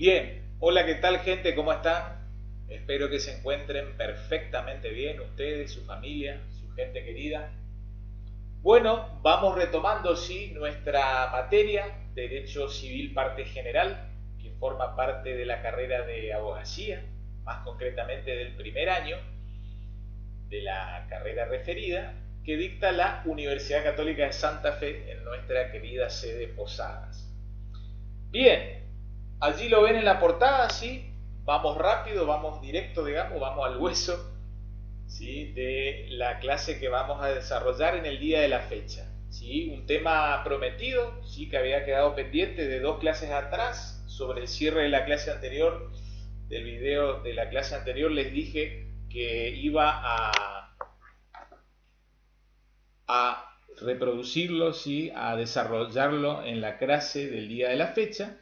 Bien, hola, ¿qué tal, gente? ¿Cómo están? Espero que se encuentren perfectamente bien, ustedes, su familia, su gente querida. Bueno, vamos retomando, sí, nuestra materia, Derecho Civil Parte General, que forma parte de la carrera de abogacía, más concretamente del primer año de la carrera referida, que dicta la Universidad Católica de Santa Fe en nuestra querida sede Posadas. Bien, allí lo ven en la portada, ¿sí? Vamos rápido, vamos directo, digamos, vamos al hueso, ¿sí? De la clase que vamos a desarrollar en el día de la fecha, ¿sí? Un tema prometido, ¿sí? Que había quedado pendiente de dos clases atrás, sobre el cierre de la clase anterior, del video de la clase anterior les dije que iba a reproducirlo, ¿sí? A desarrollarlo en la clase del día de la fecha,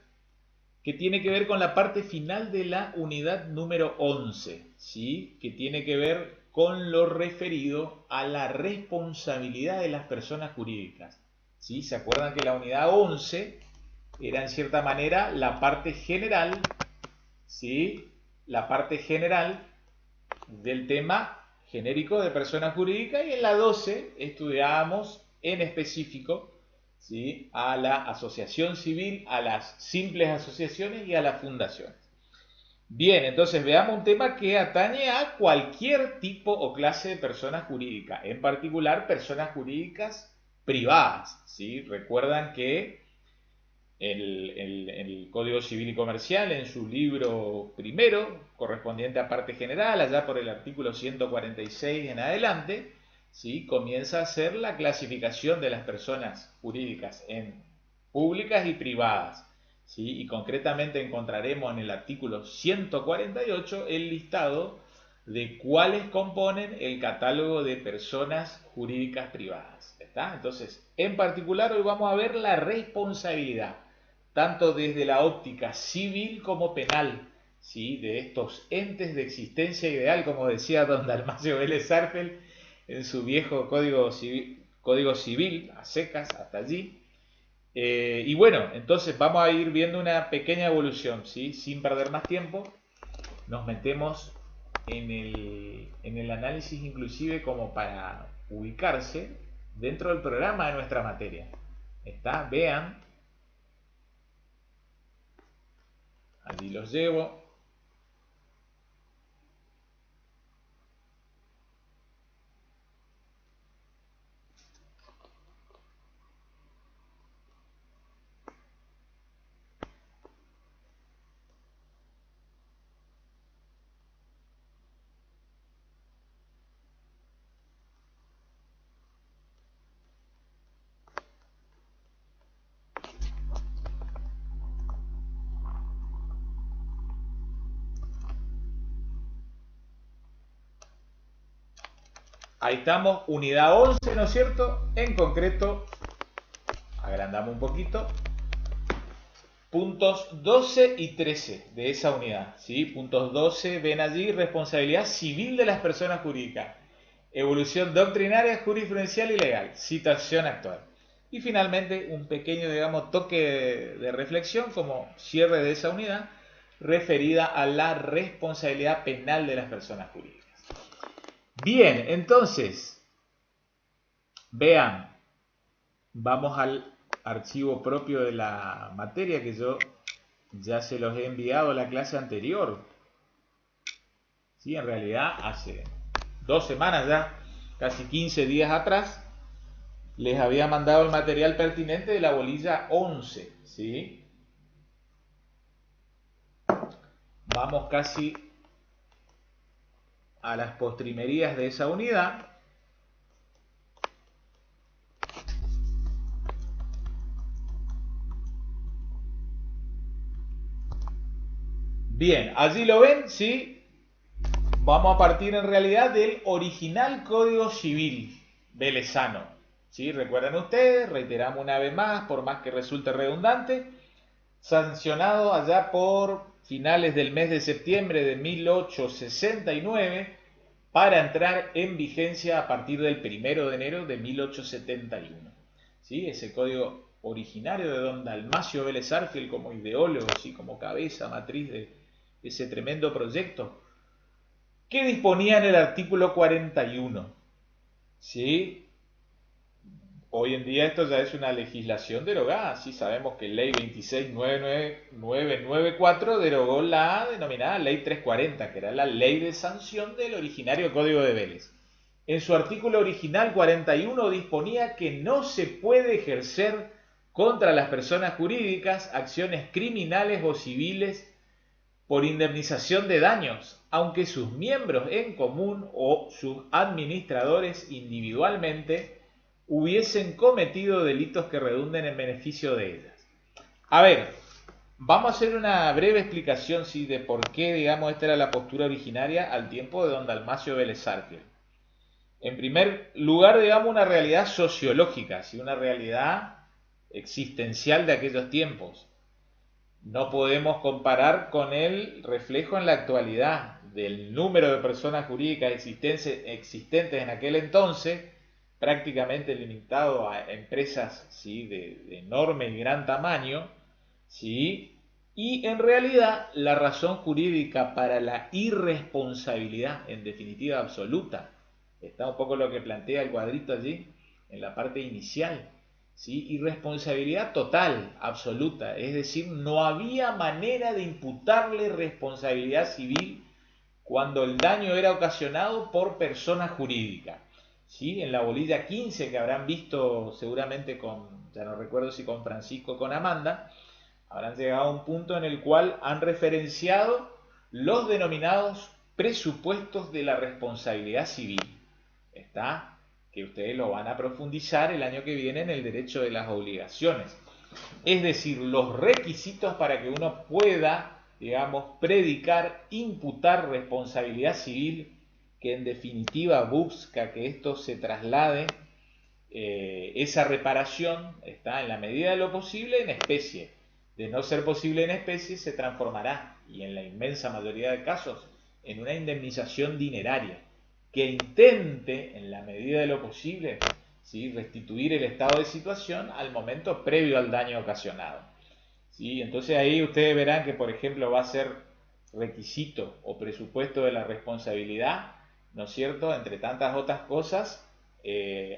que tiene que ver con la parte final de la unidad número 11, ¿sí? Que tiene que ver con lo referido a la responsabilidad de las personas jurídicas, ¿sí? ¿Se acuerdan que la unidad 11 era en cierta manera la parte general, ¿sí? La parte general del tema genérico de persona jurídica, y en la 12 estudiábamos en específico, ¿sí? A la asociación civil, a las simples asociaciones y a las fundaciones. Bien, entonces veamos un tema que atañe a cualquier tipo o clase de persona jurídica, en particular personas jurídicas privadas, ¿sí? Recuerdan que el Código Civil y Comercial, en su libro primero, correspondiente a parte general, allá por el artículo 146 en adelante, ¿sí? Comienza a hacer la clasificación de las personas jurídicas en públicas y privadas, ¿sí? Y concretamente encontraremos en el artículo 148 el listado de cuáles componen el catálogo de personas jurídicas privadas. ¿Está? Entonces, en particular, hoy vamos a ver la responsabilidad, tanto desde la óptica civil como penal, ¿sí? De estos entes de existencia ideal, como decía don Dalmacio Vélez Sarfel en su viejo código civil, a secas, hasta allí. Y bueno, entonces vamos a ir viendo una pequeña evolución, ¿sí? Sin perder más tiempo, nos metemos en el análisis, inclusive como para ubicarse dentro del programa de nuestra materia. ¿Está? Vean, allí los llevo. Ahí estamos, unidad 11, ¿no es cierto? En concreto, agrandamos un poquito, puntos 12 y 13 de esa unidad, ¿sí? Puntos 12, ven allí, responsabilidad civil de las personas jurídicas, evolución doctrinaria, jurisprudencial y legal, situación actual. Y finalmente, un pequeño, digamos, toque de reflexión como cierre de esa unidad, referida a la responsabilidad penal de las personas jurídicas. Bien, entonces, vean, vamos al archivo propio de la materia que yo ya se los he enviado a la clase anterior. Sí, en realidad hace 2 semanas ya, casi 15 días atrás, les había mandado el material pertinente de la bolilla 11. ¿Sí? Vamos casi a las postrimerías de esa unidad. Bien, allí lo ven, ¿sí? Vamos a partir en realidad del original Código Civil velezano, ¿sí? Recuerden ustedes, reiteramos una vez más, por más que resulte redundante, sancionado allá por finales del mes de septiembre de 1869 para entrar en vigencia a partir del 1 de enero de 1871. ¿sí? Ese código originario de don Dalmacio Vélez Arfiel como ideólogo, ¿sí? Como cabeza matriz de ese tremendo proyecto, que disponía en el artículo 41, ¿sí? Hoy en día esto ya es una legislación derogada, sí sabemos que Ley 26.994 derogó la denominada Ley 340, que era la ley de sanción del originario Código de Vélez. En su artículo original 41 disponía que no se puede ejercer contra las personas jurídicas acciones criminales o civiles por indemnización de daños, aunque sus miembros en común o sus administradores individualmente hubiesen cometido delitos que redunden en beneficio de ellas. A ver, vamos a hacer una breve explicación ¿sí? De por qué, digamos, esta era la postura originaria al tiempo de don Dalmacio Vélez Arfiel. En primer lugar, digamos, una realidad sociológica, ¿sí? Una realidad existencial de aquellos tiempos. No podemos comparar con el reflejo en la actualidad del número de personas jurídicas existentes en aquel entonces, prácticamente limitado a empresas ¿sí? de enorme y gran tamaño, ¿sí? Y en realidad la razón jurídica para la irresponsabilidad, en definitiva absoluta, está un poco lo que plantea el cuadrito allí, en la parte inicial, ¿sí? Irresponsabilidad total, absoluta, es decir, no había manera de imputarle responsabilidad civil cuando el daño era ocasionado por persona jurídica. ¿Sí? En la bolilla 15 que habrán visto seguramente con, ya no recuerdo si con Francisco o con Amanda, habrán llegado a un punto en el cual han referenciado los denominados presupuestos de la responsabilidad civil. ¿Está? Que ustedes lo van a profundizar el año que viene en el derecho de las obligaciones. Es decir, los requisitos para que uno pueda, digamos, predicar, imputar responsabilidad civil, que en definitiva busca que esto se traslade, esa reparación está en la medida de lo posible en especie. De no ser posible en especie, se transformará, y en la inmensa mayoría de casos, en una indemnización dineraria que intente, en la medida de lo posible, ¿sí? Restituir el estado de situación al momento previo al daño ocasionado. ¿Sí? Entonces ahí ustedes verán que, por ejemplo, va a ser requisito o presupuesto de la responsabilidad, ¿no es cierto?, entre tantas otras cosas,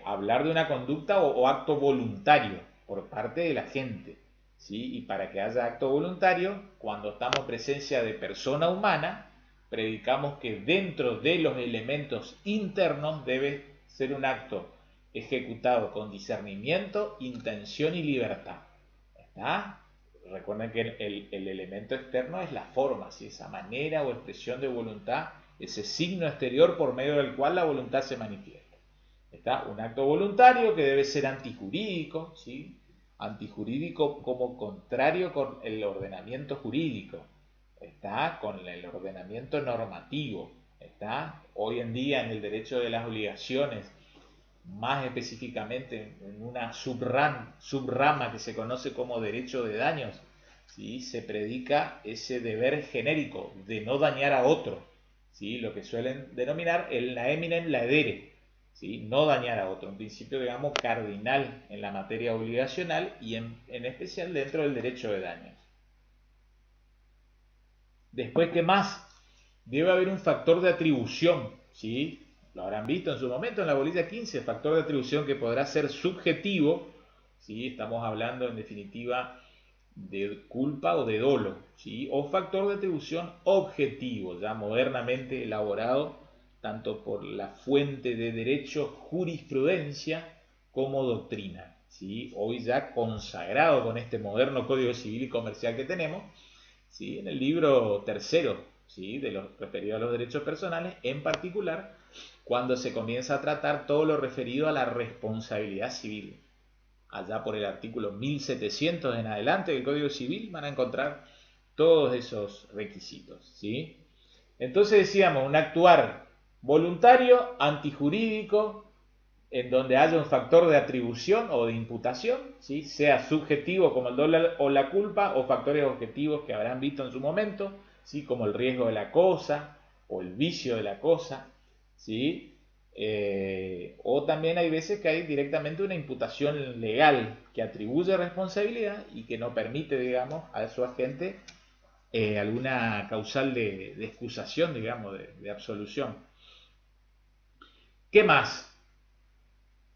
hablar de una conducta o acto voluntario por parte de la gente. ¿Sí? Y para que haya acto voluntario, cuando estamos en presencia de persona humana, predicamos que dentro de los elementos internos debe ser un acto ejecutado con discernimiento, intención y libertad. ¿Está? Recuerden que el elemento externo es la forma, ¿sí? Esa manera o expresión de voluntad, ese signo exterior por medio del cual la voluntad se manifiesta. Está un acto voluntario que debe ser antijurídico, ¿sí? Antijurídico como contrario con el ordenamiento jurídico, está con el ordenamiento normativo, está hoy en día en el derecho de las obligaciones, más específicamente en una subrama que se conoce como derecho de daños, ¿sí? Se predica ese deber genérico de no dañar a otro, ¿sí? Lo que suelen denominar el naeminem laedere, ¿sí? No dañar a otro, un principio, digamos, cardinal en la materia obligacional y en especial dentro del derecho de daños. Después, ¿qué más? Debe haber un factor de atribución, ¿sí? Lo habrán visto en su momento en la bolilla 15, factor de atribución que podrá ser subjetivo, ¿sí? Estamos hablando en definitiva de culpa o de dolo, ¿sí? O factor de atribución objetivo, ya modernamente elaborado tanto por la fuente de derecho jurisprudencia como doctrina, ¿sí? Hoy ya consagrado con este moderno Código Civil y Comercial que tenemos, ¿sí? En el libro tercero, ¿sí? De los referido a los derechos personales, en particular cuando se comienza a tratar todo lo referido a la responsabilidad civil. Allá por el artículo 1700 en adelante del Código Civil van a encontrar todos esos requisitos, ¿sí? Entonces decíamos, un actuar voluntario, antijurídico, en donde haya un factor de atribución o de imputación, ¿sí? Sea subjetivo como el dolo o la culpa, o factores objetivos que habrán visto en su momento, ¿sí? Como el riesgo de la cosa o el vicio de la cosa, ¿sí? O también hay veces que hay directamente una imputación legal que atribuye responsabilidad y que no permite, digamos, a su agente alguna causal de excusación, digamos, de absolución. ¿Qué más?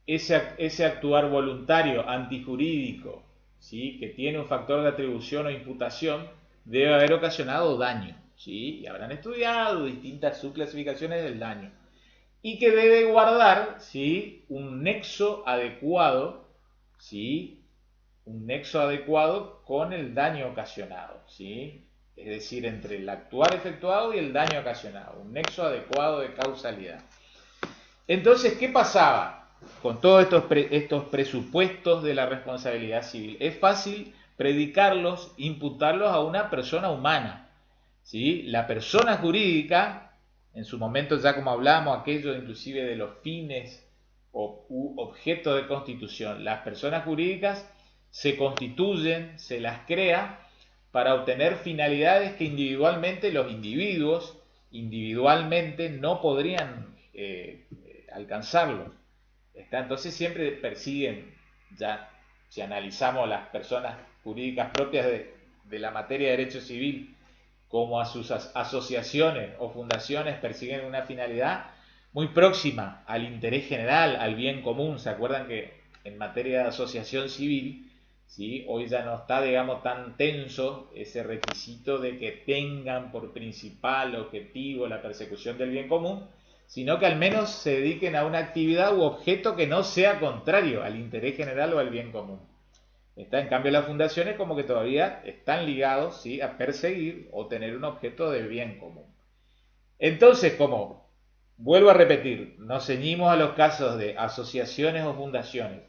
Ese actuar voluntario, antijurídico, ¿sí? Que tiene un factor de atribución o imputación, debe haber ocasionado daño, ¿sí? Y habrán estudiado distintas subclasificaciones del daño. Y que debe guardar, ¿sí? Un nexo adecuado, ¿sí? Un nexo adecuado con el daño ocasionado, ¿sí? Es decir, entre el actuar efectuado y el daño ocasionado, un nexo adecuado de causalidad. Entonces, ¿qué pasaba con todos estos presupuestos de la responsabilidad civil? Es fácil predicarlos, imputarlos a una persona humana, ¿sí? La persona jurídica, en su momento ya como hablamos, aquello inclusive de los fines o objetos de constitución, las personas jurídicas se constituyen, se las crea para obtener finalidades que individualmente los individuos individualmente no podrían alcanzarlo. Entonces siempre persiguen, ya si analizamos las personas jurídicas propias de la materia de derecho civil, como a sus asociaciones o fundaciones, persiguen una finalidad muy próxima al interés general, al bien común. ¿Se acuerdan que en materia de asociación civil, ¿sí? Hoy ya no está, digamos, tan tenso ese requisito de que tengan por principal objetivo la persecución del bien común, sino que al menos se dediquen a una actividad u objeto que no sea contrario al interés general o al bien común? En cambio, las fundaciones como que todavía están ligados, ¿sí? A perseguir o tener un objeto de bien común. Entonces, como vuelvo a repetir, nos ceñimos a los casos de asociaciones o fundaciones.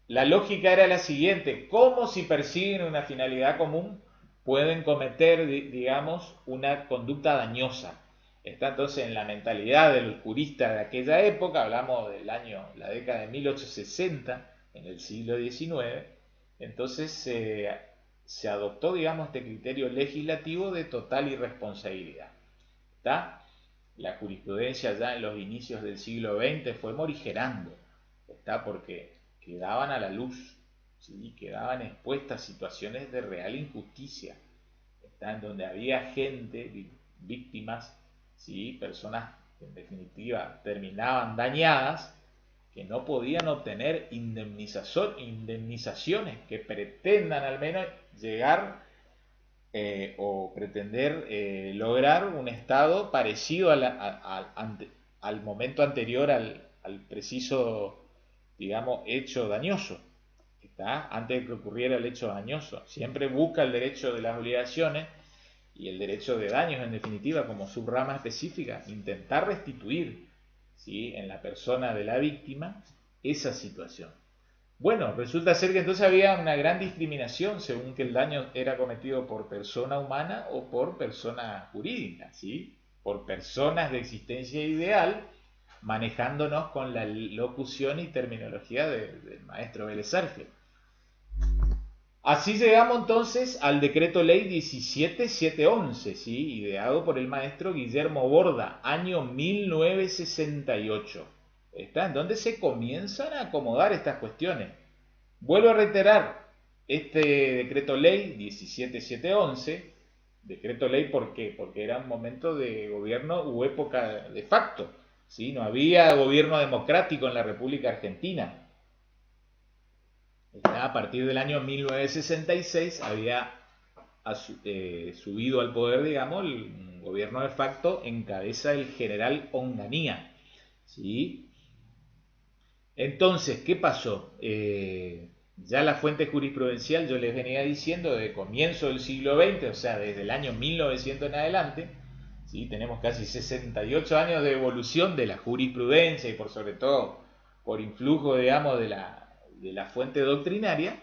La lógica era la siguiente: ¿cómo, si persiguen una finalidad común, pueden cometer, digamos, una conducta dañosa? Está entonces en la mentalidad del jurista de aquella época. Hablamos del año, la década de 1860, en el siglo XIX. Entonces se adoptó, digamos, este criterio legislativo de total irresponsabilidad. ¿Está? La jurisprudencia ya en los inicios del siglo XX fue morigerando, ¿está? Porque quedaban a la luz, ¿sí? Quedaban expuestas situaciones de real injusticia, ¿está? En donde había gente, víctimas, ¿sí? Personas que en definitiva terminaban dañadas, que no podían obtener indemnizaciones que pretendan al menos llegar o pretender lograr un estado parecido al momento anterior al preciso, digamos, hecho dañoso, ¿está? Antes de que ocurriera el hecho dañoso. Siempre busca el derecho de las obligaciones y el derecho de daños, en definitiva, como subrama específica, intentar restituir, ¿sí? En la persona de la víctima esa situación. Bueno, resulta ser que entonces había una gran discriminación según que el daño era cometido por persona humana o por persona jurídica, ¿sí? Por personas de existencia ideal, manejándonos con la locución y terminología del maestro Vélez Arfield. Así llegamos entonces al decreto ley 17711, ¿sí? Ideado por el maestro Guillermo Borda, año 1968. ¿Está? En donde se comienzan a acomodar estas cuestiones. Vuelvo a reiterar, este decreto ley 17711, decreto ley, ¿por qué? Porque era un momento de gobierno u época de facto, ¿sí? No había gobierno democrático en la República Argentina. A partir del año 1966 había subido al poder, digamos, el gobierno de facto en cabeza del general Onganía, ¿sí? Entonces, ¿qué pasó? Ya la fuente jurisprudencial, yo les venía diciendo, de comienzo del siglo XX, o sea, desde el año 1900 en adelante, ¿sí? Tenemos casi 68 años de evolución de la jurisprudencia y por sobre todo por influjo, digamos, de la fuente doctrinaria.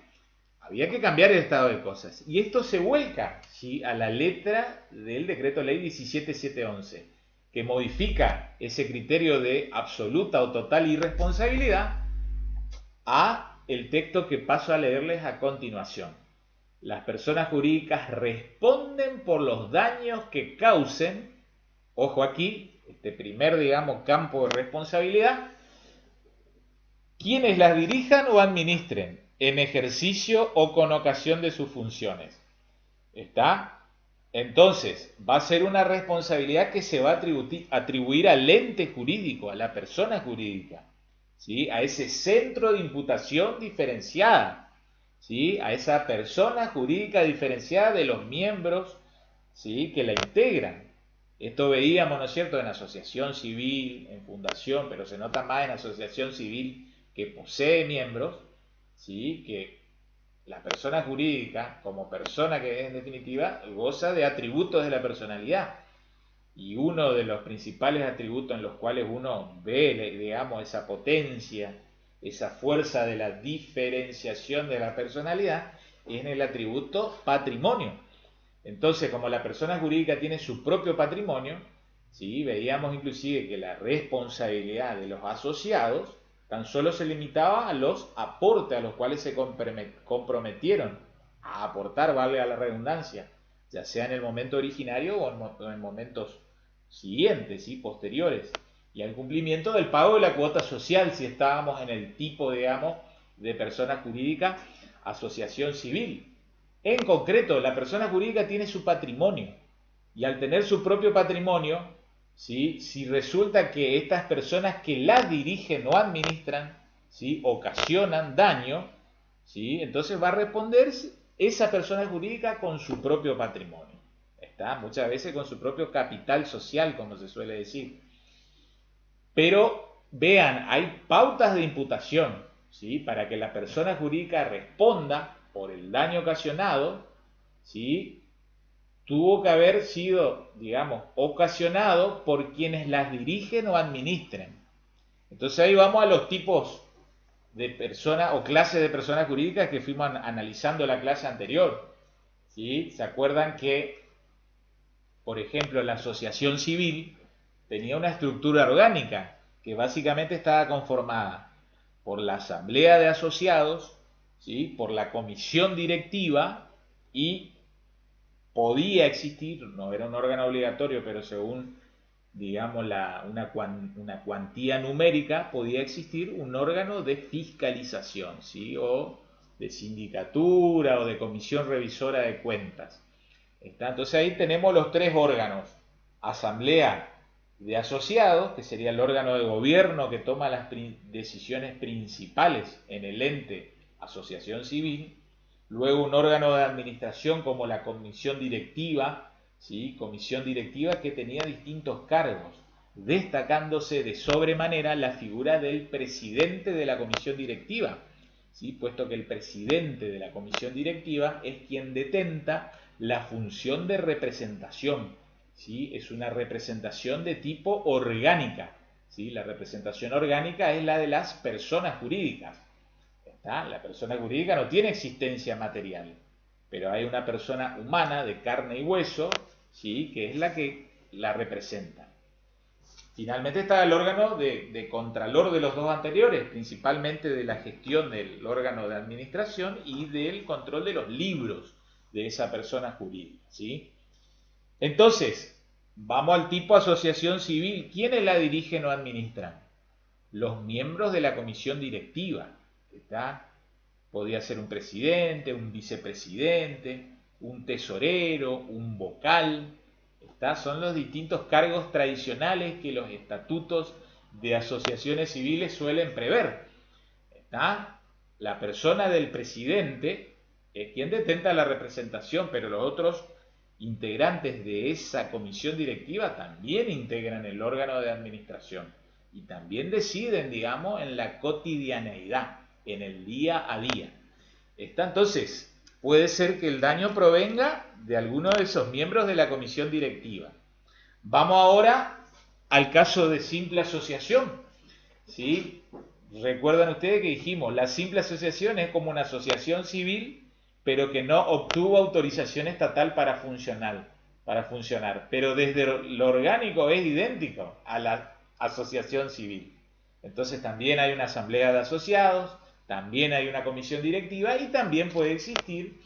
Había que cambiar el estado de cosas. Y esto se vuelca, ¿sí? A la letra del decreto ley 17711, que modifica ese criterio de absoluta o total irresponsabilidad a el texto que paso a leerles a continuación. Las personas jurídicas responden por los daños que causen, ojo aquí, este primer, digamos, campo de responsabilidad, quienes las dirijan o administren en ejercicio o con ocasión de sus funciones. ¿Está? Entonces, va a ser una responsabilidad que se va a atribuir al ente jurídico, a la persona jurídica, ¿sí? A ese centro de imputación diferenciada, ¿sí? A esa persona jurídica diferenciada de los miembros, ¿sí? Que la integran. Esto veíamos, ¿no es cierto?, en asociación civil, en fundación, pero se nota más en asociación civil que posee miembros, ¿sí? Que la persona jurídica, como persona que es en definitiva, goza de atributos de la personalidad. Y uno de los principales atributos en los cuales uno ve, digamos, esa potencia, esa fuerza de la diferenciación de la personalidad, es en el atributo patrimonio. Entonces, como la persona jurídica tiene su propio patrimonio, ¿sí? Veíamos inclusive que la responsabilidad de los asociados tan solo se limitaba a los aportes a los cuales se comprometieron a aportar, valga la redundancia, ya sea en el momento originario o en momentos siguientes, ¿sí? Posteriores, y al cumplimiento del pago de la cuota social si estábamos en el tipo, digamos, de persona jurídica, asociación civil. En concreto, la persona jurídica tiene su patrimonio y al tener su propio patrimonio, ¿sí? Si resulta que estas personas que la dirigen o administran, ¿sí? Ocasionan daño, ¿sí? Entonces va a responder esa persona jurídica con su propio patrimonio. ¿Está? Muchas veces con su propio capital social, como se suele decir. Pero vean, hay pautas de imputación, ¿sí? Para que la persona jurídica responda por el daño ocasionado, ¿sí? Tuvo que haber sido, digamos, ocasionado por quienes las dirigen o administren. Entonces ahí vamos a los tipos de personas o clases de personas jurídicas que fuimos analizando la clase anterior, ¿sí? ¿Se acuerdan que, por ejemplo, la asociación civil tenía una estructura orgánica que básicamente estaba conformada por la asamblea de asociados, ¿sí? Por la comisión directiva y podía existir, no era un órgano obligatorio, pero según, digamos, una cuantía numérica, podía existir un órgano de fiscalización, ¿sí? O de sindicatura o de comisión revisora de cuentas. Entonces ahí tenemos los tres órganos: asamblea de asociados, que sería el órgano de gobierno que toma las decisiones principales en el ente asociación civil; luego un órgano de administración como la comisión directiva, ¿sí? Comisión directiva que tenía distintos cargos, destacándose de sobremanera la figura del presidente de la comisión directiva, ¿sí? Puesto que el presidente de la comisión directiva es quien detenta la función de representación, ¿sí? Es una representación de tipo orgánica, ¿sí? La representación orgánica es la de las personas jurídicas. ¿Está? La persona jurídica no tiene existencia material, pero hay una persona humana de carne y hueso, ¿sí? Que es la que la representa. Finalmente está el órgano de contralor de los dos anteriores, principalmente de la gestión del órgano de administración y del control de los libros de esa persona jurídica, ¿sí? Entonces, vamos al tipo asociación civil. ¿Quiénes la dirigen o administran? Los miembros de la comisión directiva, ¿está? Podría ser un presidente, un vicepresidente, un tesorero, un vocal, ¿está? Son los distintos cargos tradicionales que los estatutos de asociaciones civiles suelen prever, ¿está? La persona del presidente es quien detenta la representación, pero los otros integrantes de esa comisión directiva también integran el órgano de administración y también deciden, digamos, en la cotidianeidad, en el día a día. Entonces, puede ser que el daño provenga de alguno de esos miembros de la comisión directiva. Vamos ahora al caso de simple asociación, ¿sí? Recuerdan ustedes que dijimos, la simple asociación es como una asociación civil, pero que no obtuvo autorización estatal para funcionar. Pero desde lo orgánico es idéntico a la asociación civil. Entonces también hay una asamblea de asociados, también hay una comisión directiva y también puede existir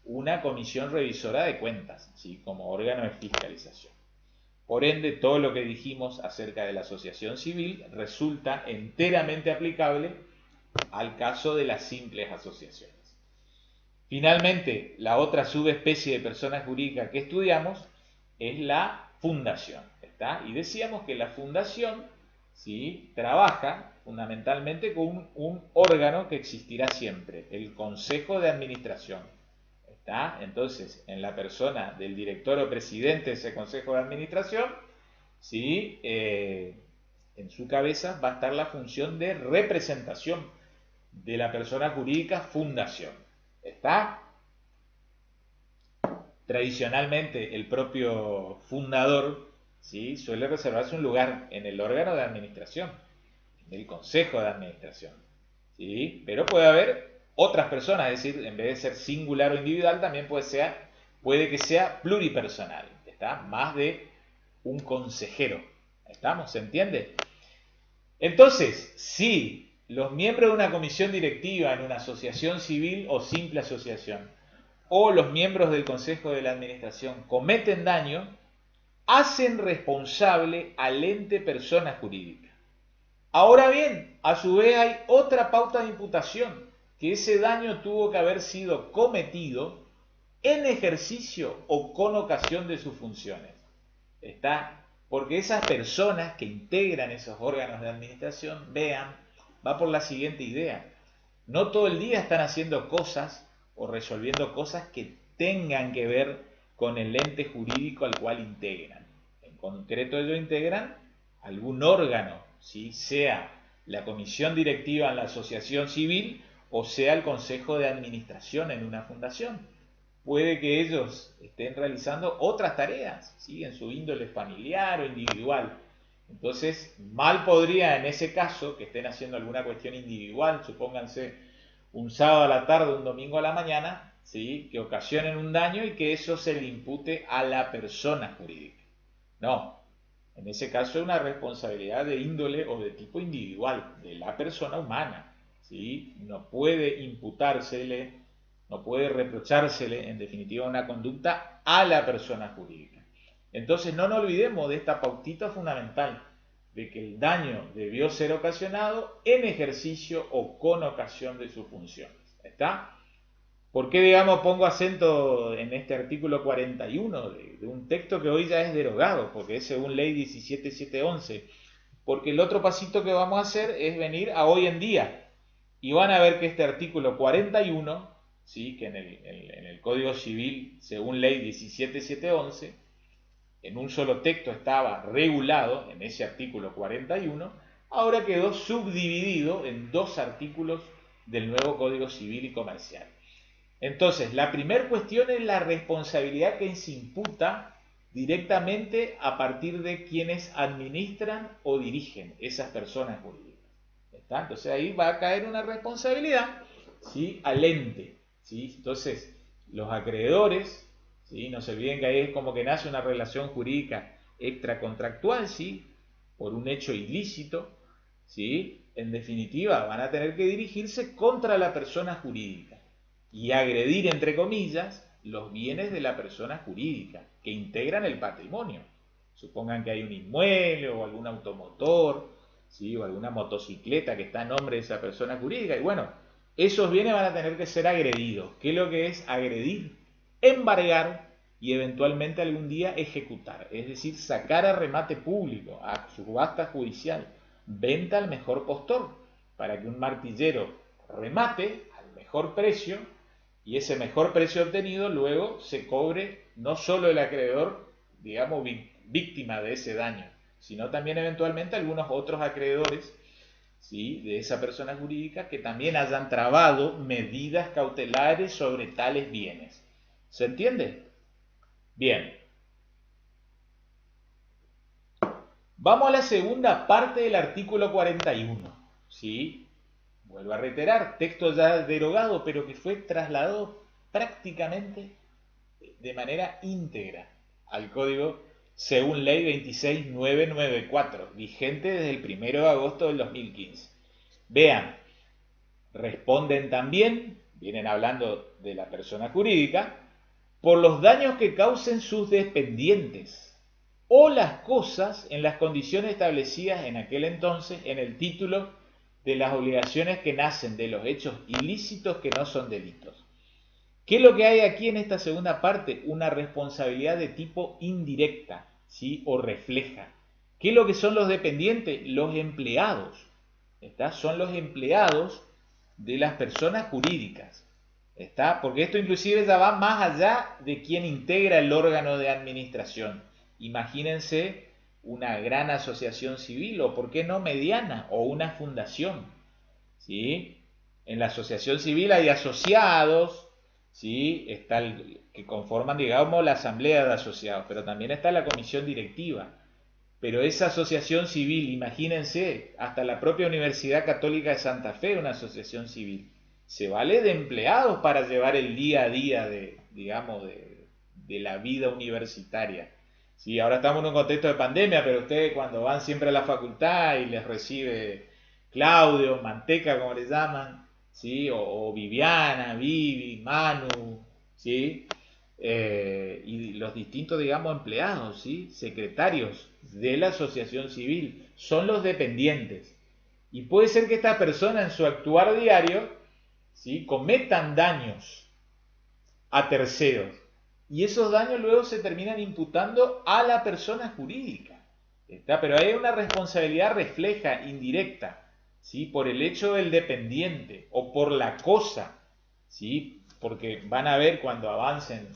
una comisión revisora de cuentas, ¿sí? Como órgano de fiscalización. Por ende, todo lo que dijimos acerca de la asociación civil resulta enteramente aplicable al caso de las simples asociaciones. Finalmente, la otra subespecie de personas jurídicas que estudiamos es la fundación, ¿está? Y decíamos que la fundación, ¿sí?, trabaja fundamentalmente con un órgano que existirá siempre, el Consejo de Administración, ¿está? Entonces, en la persona del director o presidente de ese Consejo de Administración, ¿sí?, en su cabeza va a estar la función de representación de la persona jurídica fundación, ¿está? Tradicionalmente el propio fundador, ¿sí?, suele reservarse un lugar en el órgano de administración, en el consejo de administración, ¿sí? Pero puede haber otras personas, es decir, en vez de ser singular o individual, también puede que sea pluripersonal, ¿está? Más de un consejero, ¿estamos? ¿Se entiende? Entonces, si los miembros de una comisión directiva en una asociación civil o simple asociación, o los miembros del Consejo de la Administración cometen daño, hacen responsable al ente persona jurídica. Ahora bien, a su vez hay otra pauta de imputación, que ese daño tuvo que haber sido cometido en ejercicio o con ocasión de sus funciones. ¿Está? Porque esas personas que integran esos órganos de administración, vean, va por la siguiente idea. No todo el día están haciendo cosas o resolviendo cosas que tengan que ver con el ente jurídico al cual integran. En concreto ellos integran algún órgano, ¿sí?, sea la comisión directiva en la asociación civil o sea el consejo de administración en una fundación. Puede que ellos estén realizando otras tareas, ¿sí?, en su índole familiar o individual. Entonces, mal podría en ese caso que estén haciendo alguna cuestión individual, supónganse un sábado a la tarde, un domingo a la mañana, ¿sí?, que ocasionen un daño y que eso se le impute a la persona jurídica. No, en ese caso es una responsabilidad de índole o de tipo individual, de la persona humana, ¿sí? No puede imputársele, no puede reprochársele, en definitiva, una conducta a la persona jurídica. Entonces no nos olvidemos de esta pautita fundamental, de que el daño debió ser ocasionado en ejercicio o con ocasión de sus funciones. ¿Está? ¿Por qué, digamos, pongo acento en este artículo 41 de un texto que hoy ya es derogado? Porque es según ley 17711. Porque el otro pasito que vamos a hacer es venir a hoy en día. Y van a ver que este artículo 41, ¿sí?, que en el Código Civil, según ley 17711, en un solo texto estaba regulado en ese artículo 41, ahora quedó subdividido en dos artículos del nuevo Código Civil y Comercial. Entonces, la primera cuestión es la responsabilidad que se imputa directamente a partir de quienes administran o dirigen esas personas jurídicas. ¿Está? Entonces ahí va a caer una responsabilidad, ¿sí?, al ente, ¿sí? Entonces, los acreedores, ¿sí?, no se olviden que ahí es como que nace una relación jurídica extracontractual, ¿sí?, por un hecho ilícito, ¿sí?, en definitiva van a tener que dirigirse contra la persona jurídica y agredir, entre comillas, los bienes de la persona jurídica que integran el patrimonio. Supongan que hay un inmueble o algún automotor, ¿sí?, o alguna motocicleta que está a nombre de esa persona jurídica, y bueno, esos bienes van a tener que ser agredidos. ¿Qué es lo que es agredir? Embargar y eventualmente algún día ejecutar, es decir, sacar a remate público, a subasta judicial, venta al mejor postor, para que un martillero remate al mejor precio y ese mejor precio obtenido luego se cobre no solo el acreedor, digamos, víctima de ese daño, sino también eventualmente algunos otros acreedores, ¿sí?, de esa persona jurídica que también hayan trabado medidas cautelares sobre tales bienes. ¿Se entiende? Bien. Vamos a la segunda parte del artículo 41, ¿sí? Vuelvo a reiterar, texto ya derogado, pero que fue trasladado prácticamente de manera íntegra al Código según Ley 26994, vigente desde el 1 de agosto del 2015. Vean, responden también, vienen hablando de la persona jurídica, por los daños que causen sus dependientes o las cosas en las condiciones establecidas en aquel entonces en el título de las obligaciones que nacen de los hechos ilícitos que no son delitos. ¿Qué es lo que hay aquí en esta segunda parte? Una responsabilidad de tipo indirecta, ¿sí? O refleja. ¿Qué es lo que son los dependientes? Los empleados. ¿Está? Son los empleados de las personas jurídicas. ¿Está? Porque esto inclusive ya va más allá de quien integra el órgano de administración. Imagínense una gran asociación civil o, ¿por qué no, mediana o una fundación? ¿Sí? En la asociación civil hay asociados, ¿sí? Está que conforman, digamos, la asamblea de asociados, pero también está la comisión directiva. Pero esa asociación civil, imagínense, hasta la propia Universidad Católica de Santa Fe, una asociación civil, se vale de empleados para llevar el día a día de, digamos, de la vida universitaria. Sí, ahora estamos en un contexto de pandemia, pero ustedes cuando van siempre a la facultad y les recibe Claudio, Manteca, como le llaman, ¿sí? O Viviana, Vivi, Manu, ¿sí? Y los distintos, digamos, empleados, ¿sí? Secretarios de la asociación civil, son los dependientes. Y puede ser que esta persona en su actuar diario, ¿sí? Cometan daños a terceros. Y esos daños luego se terminan imputando a la persona jurídica. ¿Está? Pero hay una responsabilidad refleja, indirecta, ¿sí? Por el hecho del dependiente o por la cosa, ¿sí? Porque van a ver cuando avancen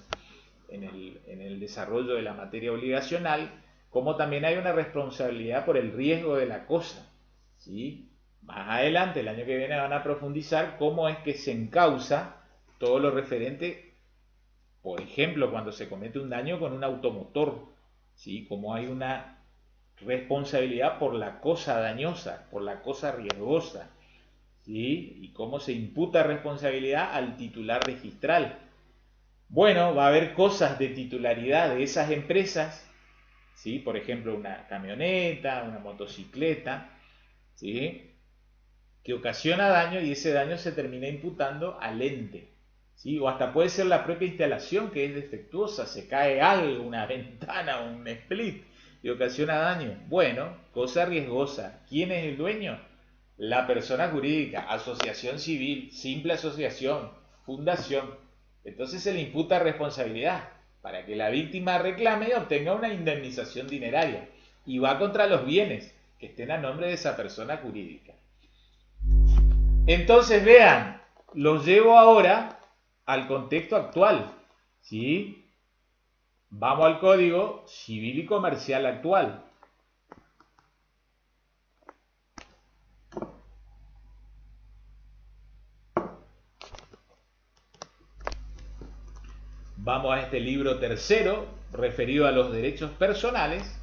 en el desarrollo de la materia obligacional, como también hay una responsabilidad por el riesgo de la cosa, ¿sí? Más adelante, el año que viene, van a profundizar cómo es que se encausa todo lo referente, por ejemplo, cuando se comete un daño con un automotor, ¿sí? Cómo hay una responsabilidad por la cosa dañosa, por la cosa riesgosa, ¿sí? Y cómo se imputa responsabilidad al titular registral. Bueno, va a haber cosas de titularidad de esas empresas, ¿sí? Por ejemplo, una camioneta, una motocicleta, ¿sí? Que ocasiona daño y ese daño se termina imputando al ente, ¿sí? O hasta puede ser la propia instalación que es defectuosa, se cae algo, una ventana, un split, y ocasiona daño. Bueno, cosa riesgosa. ¿Quién es el dueño? La persona jurídica, asociación civil, simple asociación, fundación. Entonces se le imputa responsabilidad para que la víctima reclame y obtenga una indemnización dineraria. Y va contra los bienes que estén a nombre de esa persona jurídica. Entonces vean, los llevo ahora al contexto actual, ¿sí? Vamos al Código Civil y Comercial actual. Vamos a este libro tercero, referido a los derechos personales.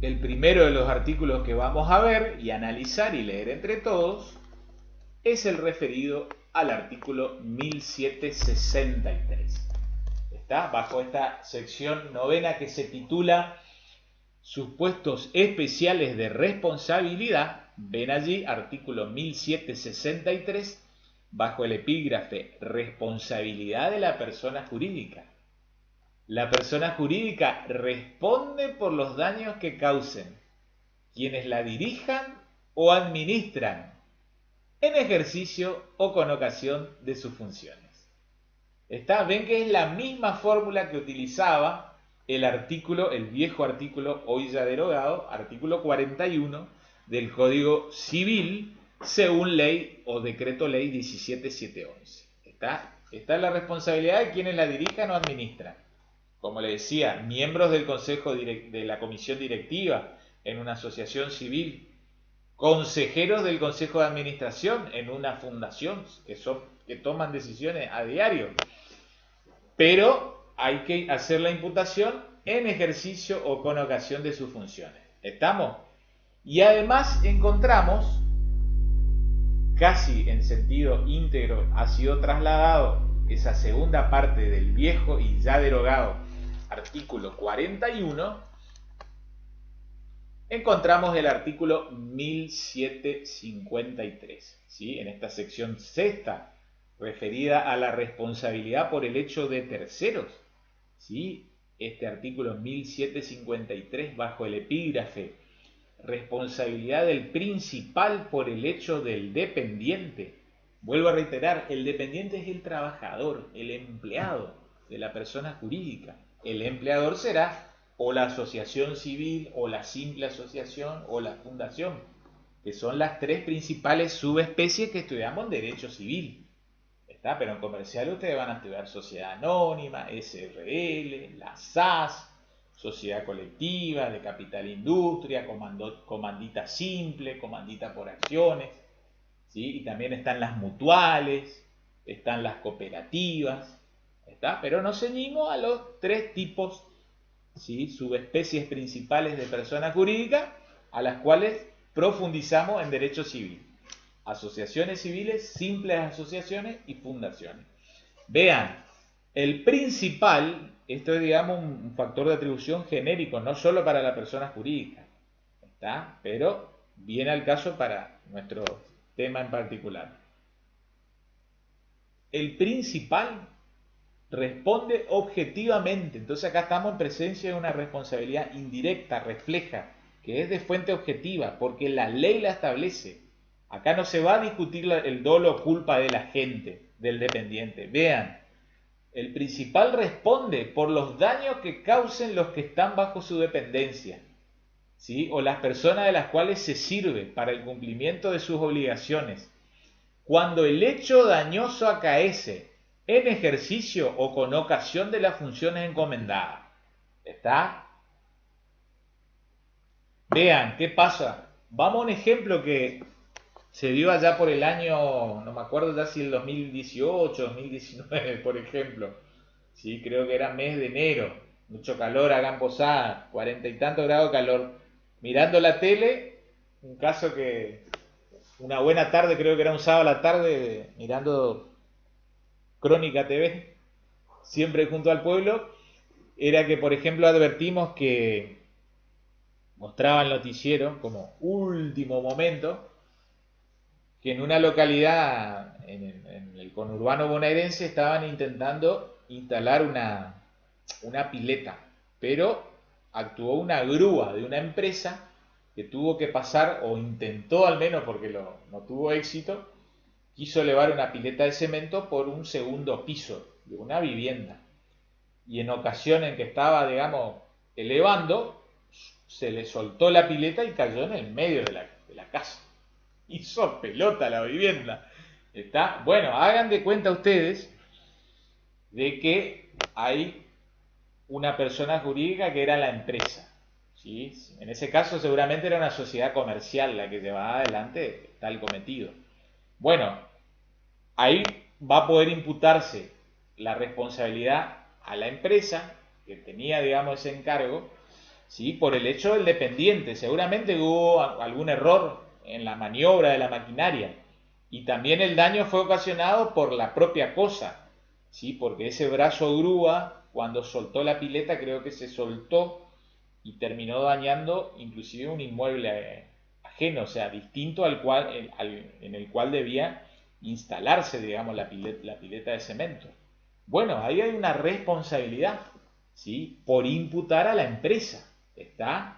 El primero de los artículos que vamos a ver y analizar y leer entre todos es el referido al artículo 1763. Está bajo esta sección novena que se titula Supuestos especiales de responsabilidad. Ven allí artículo 1763 bajo el epígrafe responsabilidad de la persona jurídica. La persona jurídica responde por los daños que causen quienes la dirijan o administran en ejercicio o con ocasión de sus funciones. Ven que es la misma fórmula que utilizaba el artículo, el viejo artículo, hoy ya derogado, artículo 41 del Código Civil, según ley o decreto ley 17711. Esta es la responsabilidad de quienes la dirijan o administran. Como le decía, miembros del consejo de la comisión directiva en una asociación civil, consejeros del consejo de administración en una fundación que toman decisiones a diario, pero hay que hacer la imputación en ejercicio o con ocasión de sus funciones. ¿Estamos? Y además encontramos, casi en sentido íntegro, ha sido trasladado esa segunda parte del viejo y ya derogado artículo 41, encontramos el artículo 1753, ¿sí? En esta sección sexta, referida a la responsabilidad por el hecho de terceros, ¿sí? Este artículo 1753, bajo el epígrafe responsabilidad del principal por el hecho del dependiente. Vuelvo a reiterar, el dependiente es el trabajador, el empleado de la persona jurídica. El empleador será o la asociación civil, o la simple asociación, o la fundación, que son las tres principales subespecies que estudiamos en derecho civil. ¿Está? Pero en comercial ustedes van a estudiar sociedad anónima, SRL, la SAS, sociedad colectiva, de capital industria, comandita simple, comandita por acciones, ¿sí? Y también están las mutuales, están las cooperativas, ¿está? Pero nos ceñimos a los tres tipos, ¿sí? Subespecies principales de personas jurídicas, a las cuales profundizamos en derecho civil: asociaciones civiles, simples asociaciones y fundaciones. Vean, el principal, esto es, digamos, un factor de atribución genérico, no solo para la persona jurídica, ¿está? Pero viene al caso para nuestro tema en particular. El principal responde objetivamente, entonces acá estamos en presencia de una responsabilidad indirecta, refleja, que es de fuente objetiva, porque la ley la establece. Acá no se va a discutir el dolo o culpa de la gente, del dependiente. Vean, el principal responde por los daños que causen los que están bajo su dependencia, ¿sí? O las personas de las cuales se sirve para el cumplimiento de sus obligaciones, cuando el hecho dañoso acaece en ejercicio o con ocasión de las funciones encomendadas. ¿Está? Vean, ¿qué pasa? Vamos a un ejemplo que se dio allá por el año, no me acuerdo ya si el 2018, 2019, por ejemplo. Sí, creo que era mes de enero. Mucho calor acá en Posada, 40 y tantos grados de calor. Mirando la tele, un caso que una buena tarde, creo que era un sábado a la tarde, mirando Crónica TV, siempre junto al pueblo, era que, por ejemplo, advertimos que mostraba el noticiero como último momento que en una localidad en el conurbano bonaerense estaban intentando instalar una pileta, pero actuó una grúa de una empresa que tuvo que pasar, o intentó al menos porque no tuvo éxito, quiso elevar una pileta de cemento por un segundo piso de una vivienda. Y en ocasiones en que estaba, digamos, elevando, se le soltó la pileta y cayó en el medio de la casa. Hizo pelota la vivienda. ¿Está? Bueno, hagan de cuenta ustedes de que hay una persona jurídica que era la empresa, ¿sí? En ese caso seguramente era una sociedad comercial la que llevaba adelante tal cometido. Bueno, ahí va a poder imputarse la responsabilidad a la empresa que tenía, digamos, ese encargo, ¿sí? Por el hecho del dependiente. Seguramente hubo algún error en la maniobra de la maquinaria, y también el daño fue ocasionado por la propia cosa, ¿sí? Porque ese brazo grúa, cuando soltó la pileta, creo que se soltó y terminó dañando inclusive un inmueble ajeno, o sea, distinto al cual, en el cual debía instalarse, digamos, la pileta de cemento. Bueno, ahí hay una responsabilidad, ¿sí? Por imputar a la empresa. ¿Está?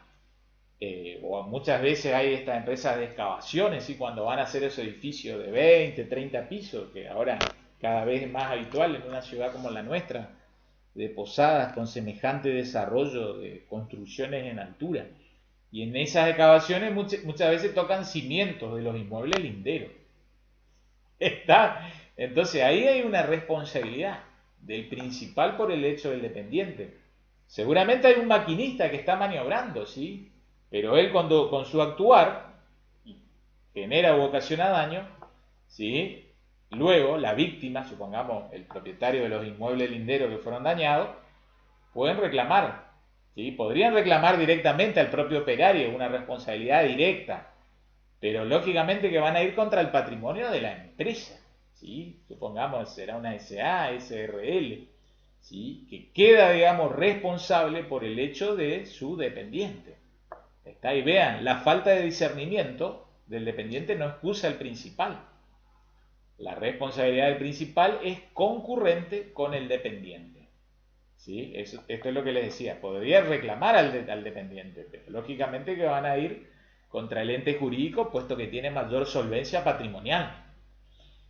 O muchas veces hay estas empresas de excavaciones, ¿sí? Cuando van a hacer esos edificios de 20, 30 pisos, que ahora cada vez es más habitual en una ciudad como la nuestra, de Posadas, con semejante desarrollo de construcciones en altura. Y en esas excavaciones muchas veces tocan cimientos de los inmuebles linderos. ¿Está? Entonces ahí hay una responsabilidad del principal por el hecho del dependiente. Seguramente hay un maquinista que está maniobrando, ¿sí? Pero él con su actuar genera o ocasiona daño, ¿sí? Luego la víctima, supongamos el propietario de los inmuebles linderos que fueron dañados, pueden reclamar, ¿sí? Podrían reclamar directamente al propio operario, una responsabilidad directa, pero lógicamente que van a ir contra el patrimonio de la empresa, ¿sí? Supongamos será una SA, SRL, ¿sí? Que queda, digamos, responsable por el hecho de su dependiente. Está, y vean, la falta de discernimiento del dependiente no excusa al principal. La responsabilidad del principal es concurrente con el dependiente. ¿Sí? Esto es lo que les decía. Podría reclamar al dependiente, pero lógicamente que van a ir contra el ente jurídico, puesto que tiene mayor solvencia patrimonial.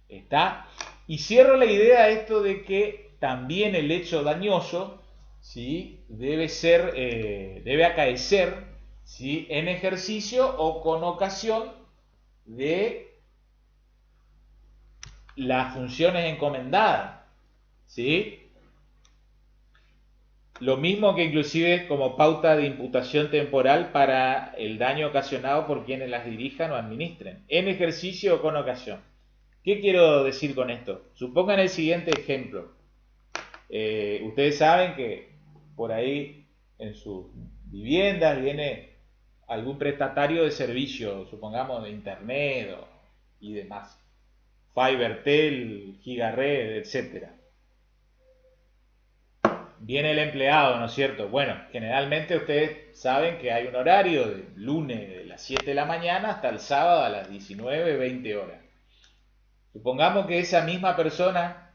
¿Está? Y cierro la idea esto de que también el hecho dañoso, ¿sí? Debe acaecer, ¿sí? En ejercicio o con ocasión de las funciones encomendadas, ¿sí? Lo mismo que inclusive como pauta de imputación temporal para el daño ocasionado por quienes las dirijan o administren, en ejercicio o con ocasión. ¿Qué quiero decir con esto? Supongan el siguiente ejemplo. Ustedes saben que por ahí en sus viviendas viene algún prestatario de servicio, supongamos de internet y demás. Fibertel, Gigared, etcétera. Viene el empleado, ¿no es cierto? Bueno, generalmente ustedes saben que hay un horario de lunes de las 7 de la mañana hasta el sábado a las 19:20 horas. Supongamos que esa misma persona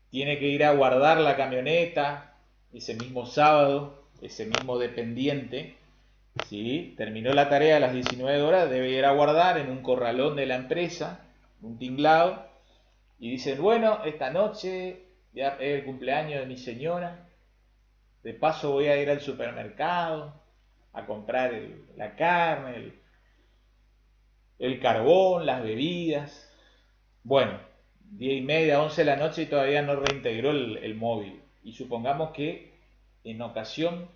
tiene que ir a guardar la camioneta ese mismo sábado, ese mismo dependiente, ¿sí? Terminó la tarea a las 19 horas, debe ir a guardar en un corralón de la empresa, un tinglado, y dicen, bueno, esta noche ya es el cumpleaños de mi señora, de paso voy a ir al supermercado a comprar la carne, el carbón, las bebidas. Bueno, 10:30, 11 de la noche y todavía no reintegró el móvil. Y supongamos que en ocasión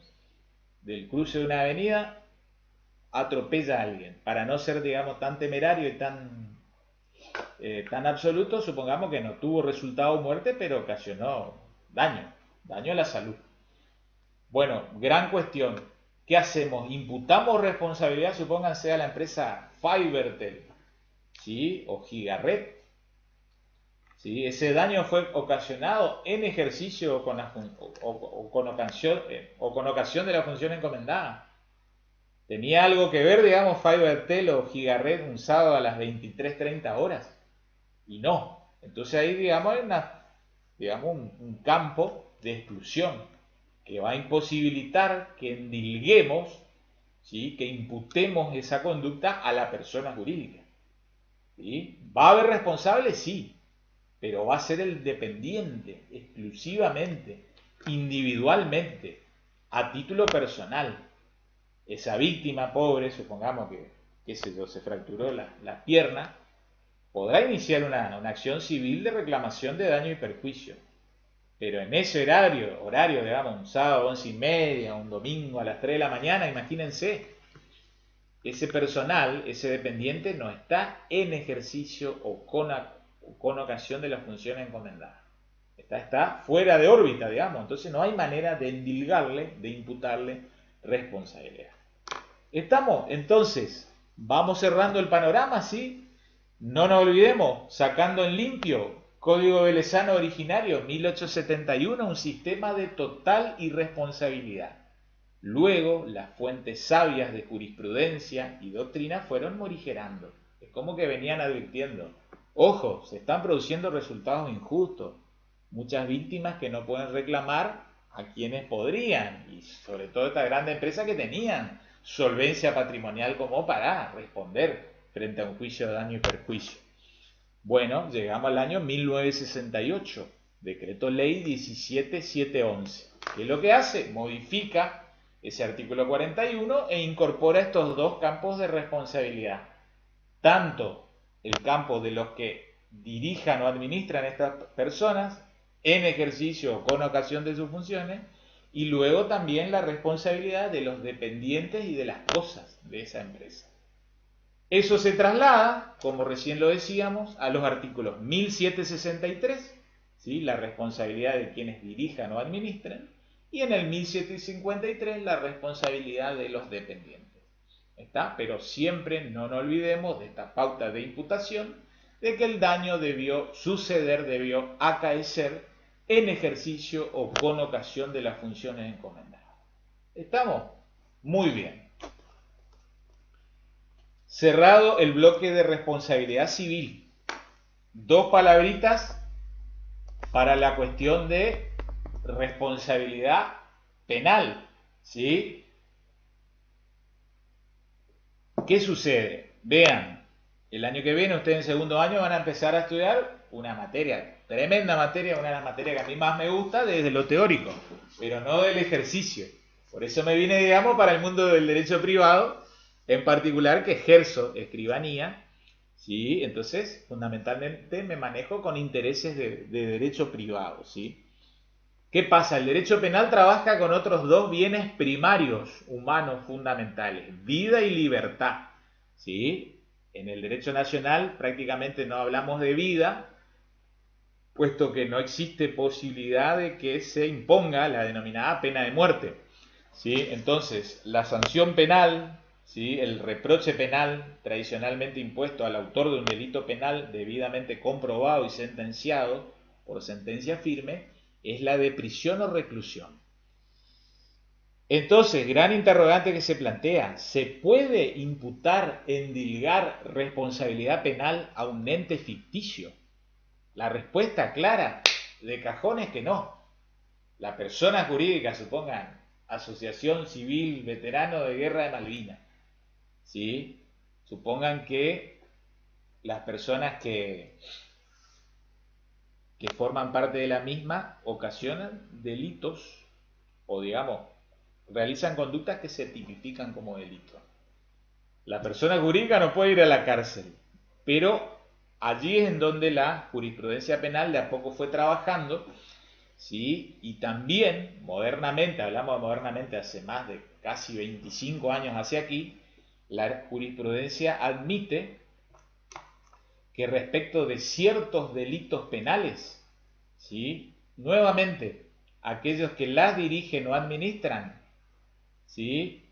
del cruce de una avenida atropella a alguien. Para no ser, digamos, tan temerario y tan absoluto, supongamos que no tuvo resultado muerte, pero ocasionó daño a la salud. Bueno, gran cuestión. ¿Qué hacemos? ¿Imputamos responsabilidad, supónganse, a la empresa Fibertel, ¿sí? O Gigared? ¿Sí? Ese daño fue ocasionado en ejercicio o con ocasión de la función encomendada. ¿Tenía algo que ver, digamos, Fibertel o Gigared un sábado a las 23:30 horas? Y no. Entonces ahí, digamos, hay un campo de exclusión que va a imposibilitar que endilguemos, ¿sí? Que imputemos esa conducta a la persona jurídica. ¿Sí? ¿Va a haber responsable? Sí, pero va a ser el dependiente, exclusivamente, individualmente, a título personal. Esa víctima pobre, supongamos que, qué sé yo, se fracturó la pierna, podrá iniciar una acción civil de reclamación de daño y perjuicio. Pero en ese horario, digamos, un sábado 11:30, un domingo a las 3 de la mañana, imagínense, ese personal, ese dependiente no está en ejercicio o con ocasión de la función encomendada. Está fuera de órbita, digamos, entonces no hay manera de endilgarle, de imputarle responsabilidad. Estamos, entonces, vamos cerrando el panorama, ¿sí? No nos olvidemos, sacando en limpio, Código Velezano originario, 1871, un sistema de total irresponsabilidad. Luego, las fuentes sabias de jurisprudencia y doctrina fueron morigerando. Es como que venían advirtiendo, ojo, se están produciendo resultados injustos. Muchas víctimas que no pueden reclamar a quienes podrían, y sobre todo estas grandes empresas que tenían solvencia patrimonial como para responder frente a un juicio de daño y perjuicio. Bueno, llegamos al año 1968, Decreto Ley 17711. ¿Qué es lo que hace? Modifica ese artículo 41 e incorpora estos dos campos de responsabilidad. Tanto el campo de los que dirijan o administran estas personas en ejercicio o con ocasión de sus funciones, y luego también la responsabilidad de los dependientes y de las cosas de esa empresa. Eso se traslada, como recién lo decíamos, a los artículos 1763, ¿sí? La responsabilidad de quienes dirijan o administren, y en el 1753 la responsabilidad de los dependientes. ¿Está? Pero siempre no nos olvidemos de esta pauta de imputación de que el daño debió suceder, debió acaecer en ejercicio o con ocasión de las funciones encomendadas. ¿Estamos? Muy bien. Cerrado el bloque de responsabilidad civil. Dos palabritas para la cuestión de responsabilidad penal, ¿sí? ¿Qué sucede? Vean, el año que viene, ustedes en segundo año van a empezar a estudiar una materia, tremenda materia, una de las materias que a mí más me gusta desde lo teórico, pero no del ejercicio. Por eso me vine, digamos, para el mundo del derecho privado, en particular que ejerzo escribanía, ¿sí? Entonces, fundamentalmente me manejo con intereses de derecho privado, ¿sí? ¿Qué pasa? El derecho penal trabaja con otros dos bienes primarios humanos fundamentales, vida y libertad, ¿sí? En el derecho nacional prácticamente no hablamos de vida, puesto que no existe posibilidad de que se imponga la denominada pena de muerte, ¿sí? Entonces, la sanción penal, ¿sí? El reproche penal tradicionalmente impuesto al autor de un delito penal debidamente comprobado y sentenciado por sentencia firme, es la de prisión o reclusión. Entonces, gran interrogante que se plantea, ¿se puede imputar, endilgar responsabilidad penal a un ente ficticio? La respuesta clara de cajón es que no. La persona jurídica, supongan, Asociación Civil Veterano de Guerra de Malvinas, ¿sí? Supongan que las personas que forman parte de la misma ocasionan delitos o, digamos, realizan conductas que se tipifican como delitos. La persona jurídica no puede ir a la cárcel, pero allí es en donde la jurisprudencia penal de a poco fue trabajando, ¿sí? Y también modernamente, hablamos de modernamente hace más de casi 25 años hacia aquí, la jurisprudencia admite que respecto de ciertos delitos penales, ¿sí? Nuevamente, aquellos que las dirigen o administran, ¿sí?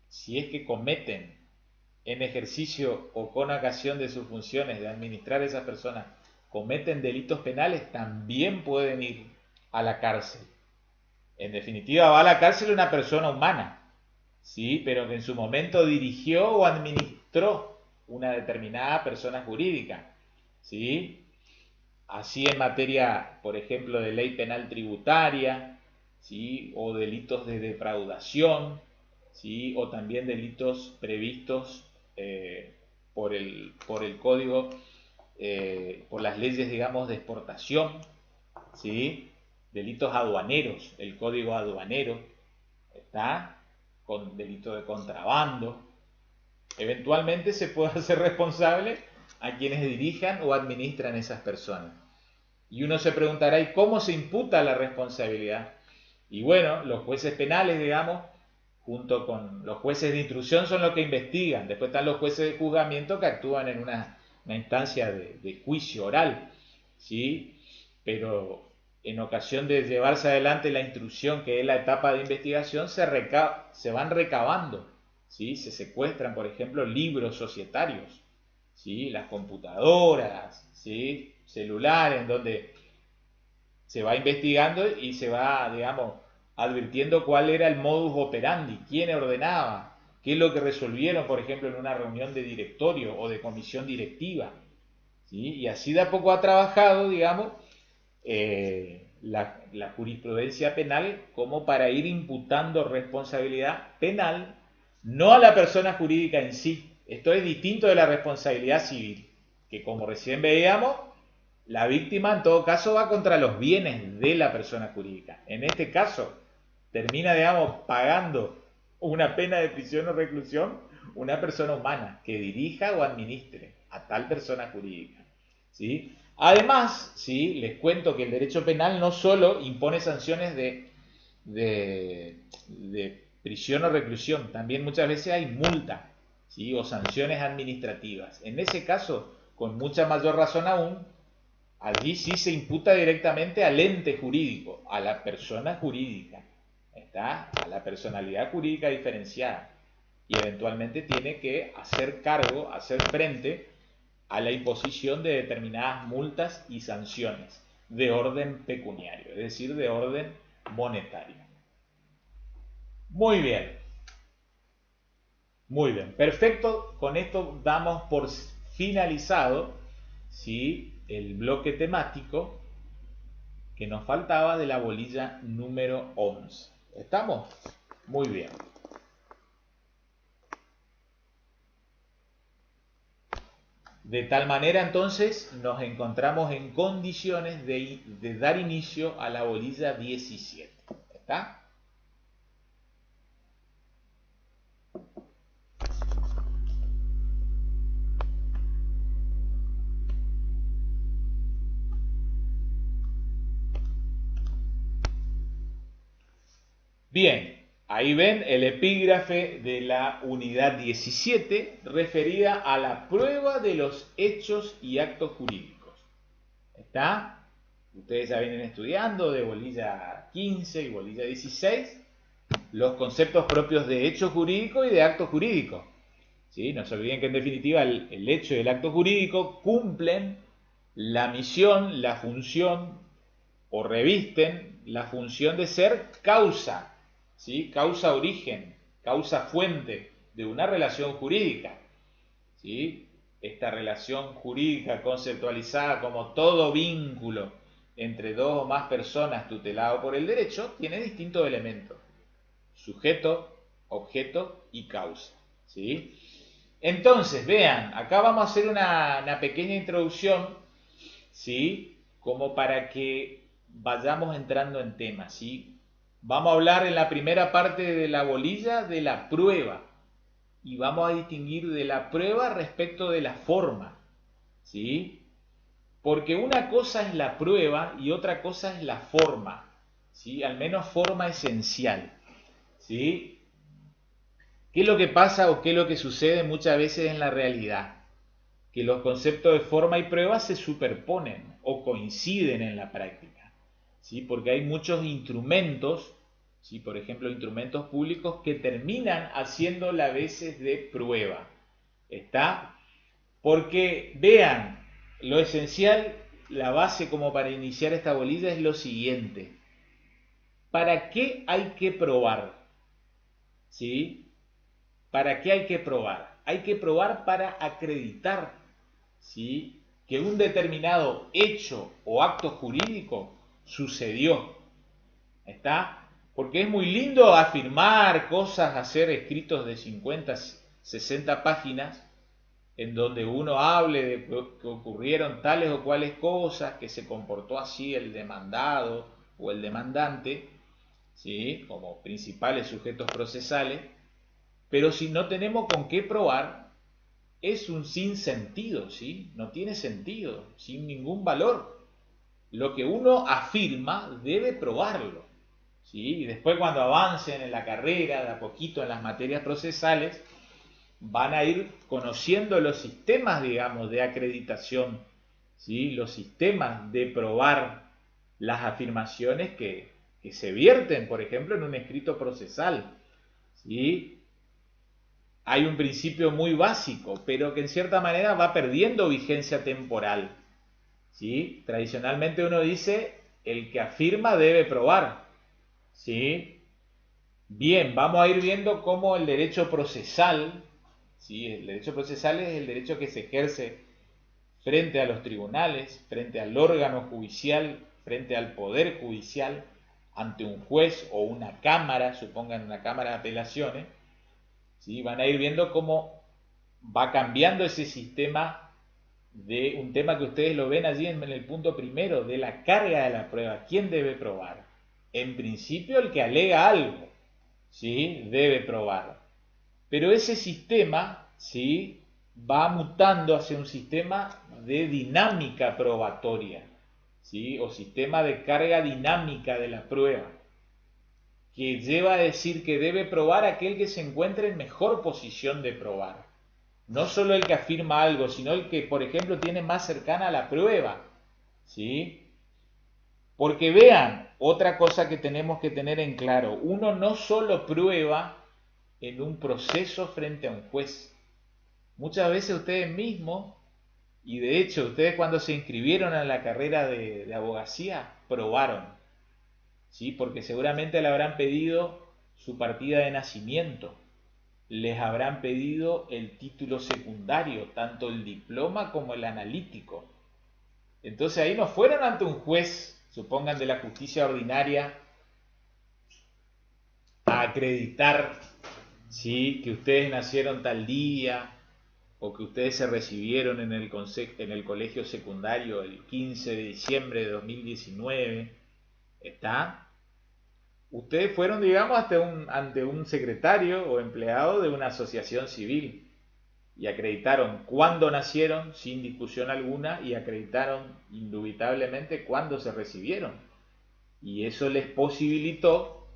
Si es que cometen en ejercicio o con ocasión de sus funciones de administrar a esas personas, cometen delitos penales, también pueden ir a la cárcel. En definitiva, va a la cárcel una persona humana, ¿sí? Pero que en su momento dirigió o administró una determinada persona jurídica, ¿sí? Así en materia, por ejemplo, de ley penal tributaria, ¿sí? O delitos de defraudación, ¿sí? O también delitos previstos por el código, por las leyes, digamos, de exportación, ¿sí? Delitos aduaneros, el código aduanero, ¿está? Con delito de contrabando. Eventualmente se puede hacer responsable a quienes dirijan o administran esas personas. Y uno se preguntará, ¿y cómo se imputa la responsabilidad? Y bueno, los jueces penales, digamos, junto con los jueces de instrucción son los que investigan. Después están los jueces de juzgamiento que actúan en una instancia de juicio oral, ¿sí? Pero en ocasión de llevarse adelante la instrucción, que es la etapa de investigación, se van recabando, ¿sí? Se secuestran, por ejemplo, libros societarios, ¿sí? Las computadoras, ¿sí? Celulares, en donde se va investigando y se va, digamos, advirtiendo cuál era el modus operandi, quién ordenaba, qué es lo que resolvieron, por ejemplo, en una reunión de directorio o de comisión directiva, ¿sí? Y así de a poco ha trabajado, digamos, la jurisprudencia penal como para ir imputando responsabilidad penal, no a la persona jurídica en sí. Esto es distinto de la responsabilidad civil, que como recién veíamos, la víctima en todo caso va contra los bienes de la persona jurídica. En este caso, termina, digamos, pagando una pena de prisión o reclusión una persona humana que dirija o administre a tal persona jurídica, ¿sí? Además, ¿sí? Les cuento que el derecho penal no solo impone sanciones de prisión o reclusión, también muchas veces hay multa, ¿sí? O sanciones administrativas. En ese caso, con mucha mayor razón aún, allí sí se imputa directamente al ente jurídico, a la persona jurídica, ¿está? A la personalidad jurídica diferenciada. Y eventualmente tiene que hacer cargo, hacer frente a la imposición de determinadas multas y sanciones de orden pecuniario, es decir, de orden monetario. Muy bien. Muy bien, perfecto. Con esto damos por finalizado, ¿sí?, el bloque temático que nos faltaba de la bolilla número 11. ¿Estamos? Muy bien. De tal manera entonces nos encontramos en condiciones de dar inicio a la bolilla 17. ¿Está? Bien, ahí ven el epígrafe de la unidad 17 referida a la prueba de los hechos y actos jurídicos. ¿Está? Ustedes ya vienen estudiando de bolilla 15 y bolilla 16 los conceptos propios de hecho jurídico y de acto jurídico. ¿Sí? No se olviden que en definitiva el hecho y el acto jurídico cumplen la misión, la función o revisten la función de ser causa, ¿sí? Causa origen, causa fuente de una relación jurídica, ¿sí? Esta relación jurídica conceptualizada como todo vínculo entre dos o más personas tutelado por el derecho tiene distintos elementos: sujeto, objeto y causa, ¿sí? Entonces, vean, acá vamos a hacer una pequeña introducción, ¿sí?, como para que vayamos entrando en tema, ¿sí? Vamos a hablar en la primera parte de la bolilla de la prueba y vamos a distinguir de la prueba respecto de la forma, ¿sí? Porque una cosa es la prueba y otra cosa es la forma, ¿sí? Al menos forma esencial, ¿sí? ¿Qué es lo que pasa o qué es lo que sucede muchas veces en la realidad? Que los conceptos de forma y prueba se superponen o coinciden en la práctica, ¿sí? Porque hay muchos instrumentos, ¿sí?, por ejemplo, instrumentos públicos que terminan haciéndole a veces de prueba. ¿Está? Porque vean, lo esencial, la base como para iniciar esta bolilla es lo siguiente: ¿para qué hay que probar? ¿Sí? ¿Para qué hay que probar? Hay que probar para acreditar, ¿sí?, que un determinado hecho o acto jurídico sucedió. ¿Está? Porque es muy lindo afirmar cosas, hacer escritos de 50, 60 páginas en donde uno hable de que ocurrieron tales o cuales cosas, que se comportó así el demandado o el demandante, ¿sí?, como principales sujetos procesales. Pero si no tenemos con qué probar, es un sinsentido, ¿sí? No tiene sentido, sin ningún valor. Lo que uno afirma debe probarlo, ¿sí? Y después, cuando avancen en la carrera, de a poquito en las materias procesales, van a ir conociendo los sistemas, digamos, de acreditación, ¿sí? Los sistemas de probar las afirmaciones que se vierten, por ejemplo, en un escrito procesal, ¿sí? Hay un principio muy básico, pero que en cierta manera va perdiendo vigencia temporal, ¿sí? Tradicionalmente uno dice, el que afirma debe probar, ¿sí? Bien, vamos a ir viendo cómo el derecho procesal, ¿sí?, el derecho procesal es el derecho que se ejerce frente a los tribunales, frente al órgano judicial, frente al poder judicial, ante un juez o una cámara, supongan una cámara de apelaciones, ¿sí? Van a ir viendo cómo va cambiando ese sistema de un tema que ustedes lo ven allí en el punto primero, de la carga de la prueba. ¿Quién debe probar? En principio el que alega algo, ¿sí?, debe probar. Pero ese sistema, ¿sí?, va mutando hacia un sistema de dinámica probatoria, ¿sí?, o sistema de carga dinámica de la prueba, que lleva a decir que debe probar aquel que se encuentre en mejor posición de probar. No solo el que afirma algo, sino el que, por ejemplo, tiene más cercana la prueba, ¿sí? Porque vean, otra cosa que tenemos que tener en claro: uno no solo prueba en un proceso frente a un juez. Muchas veces ustedes mismos Y de hecho, ustedes cuando se inscribieron en la carrera de abogacía, probaron, ¿sí? Porque seguramente le habrán pedido su partida de nacimiento, les habrán pedido el título secundario, tanto el diploma como el analítico. Entonces ahí no fueron ante un juez, supongan de la justicia ordinaria, a acreditar, ¿sí?, que ustedes nacieron tal día o que ustedes se recibieron en el colegio secundario el 15 de diciembre de 2019. ¿Está? Ustedes fueron, digamos, ante un secretario o empleado de una asociación civil y acreditaron cuándo nacieron sin discusión alguna y acreditaron indubitablemente cuándo se recibieron. Y eso les posibilitó,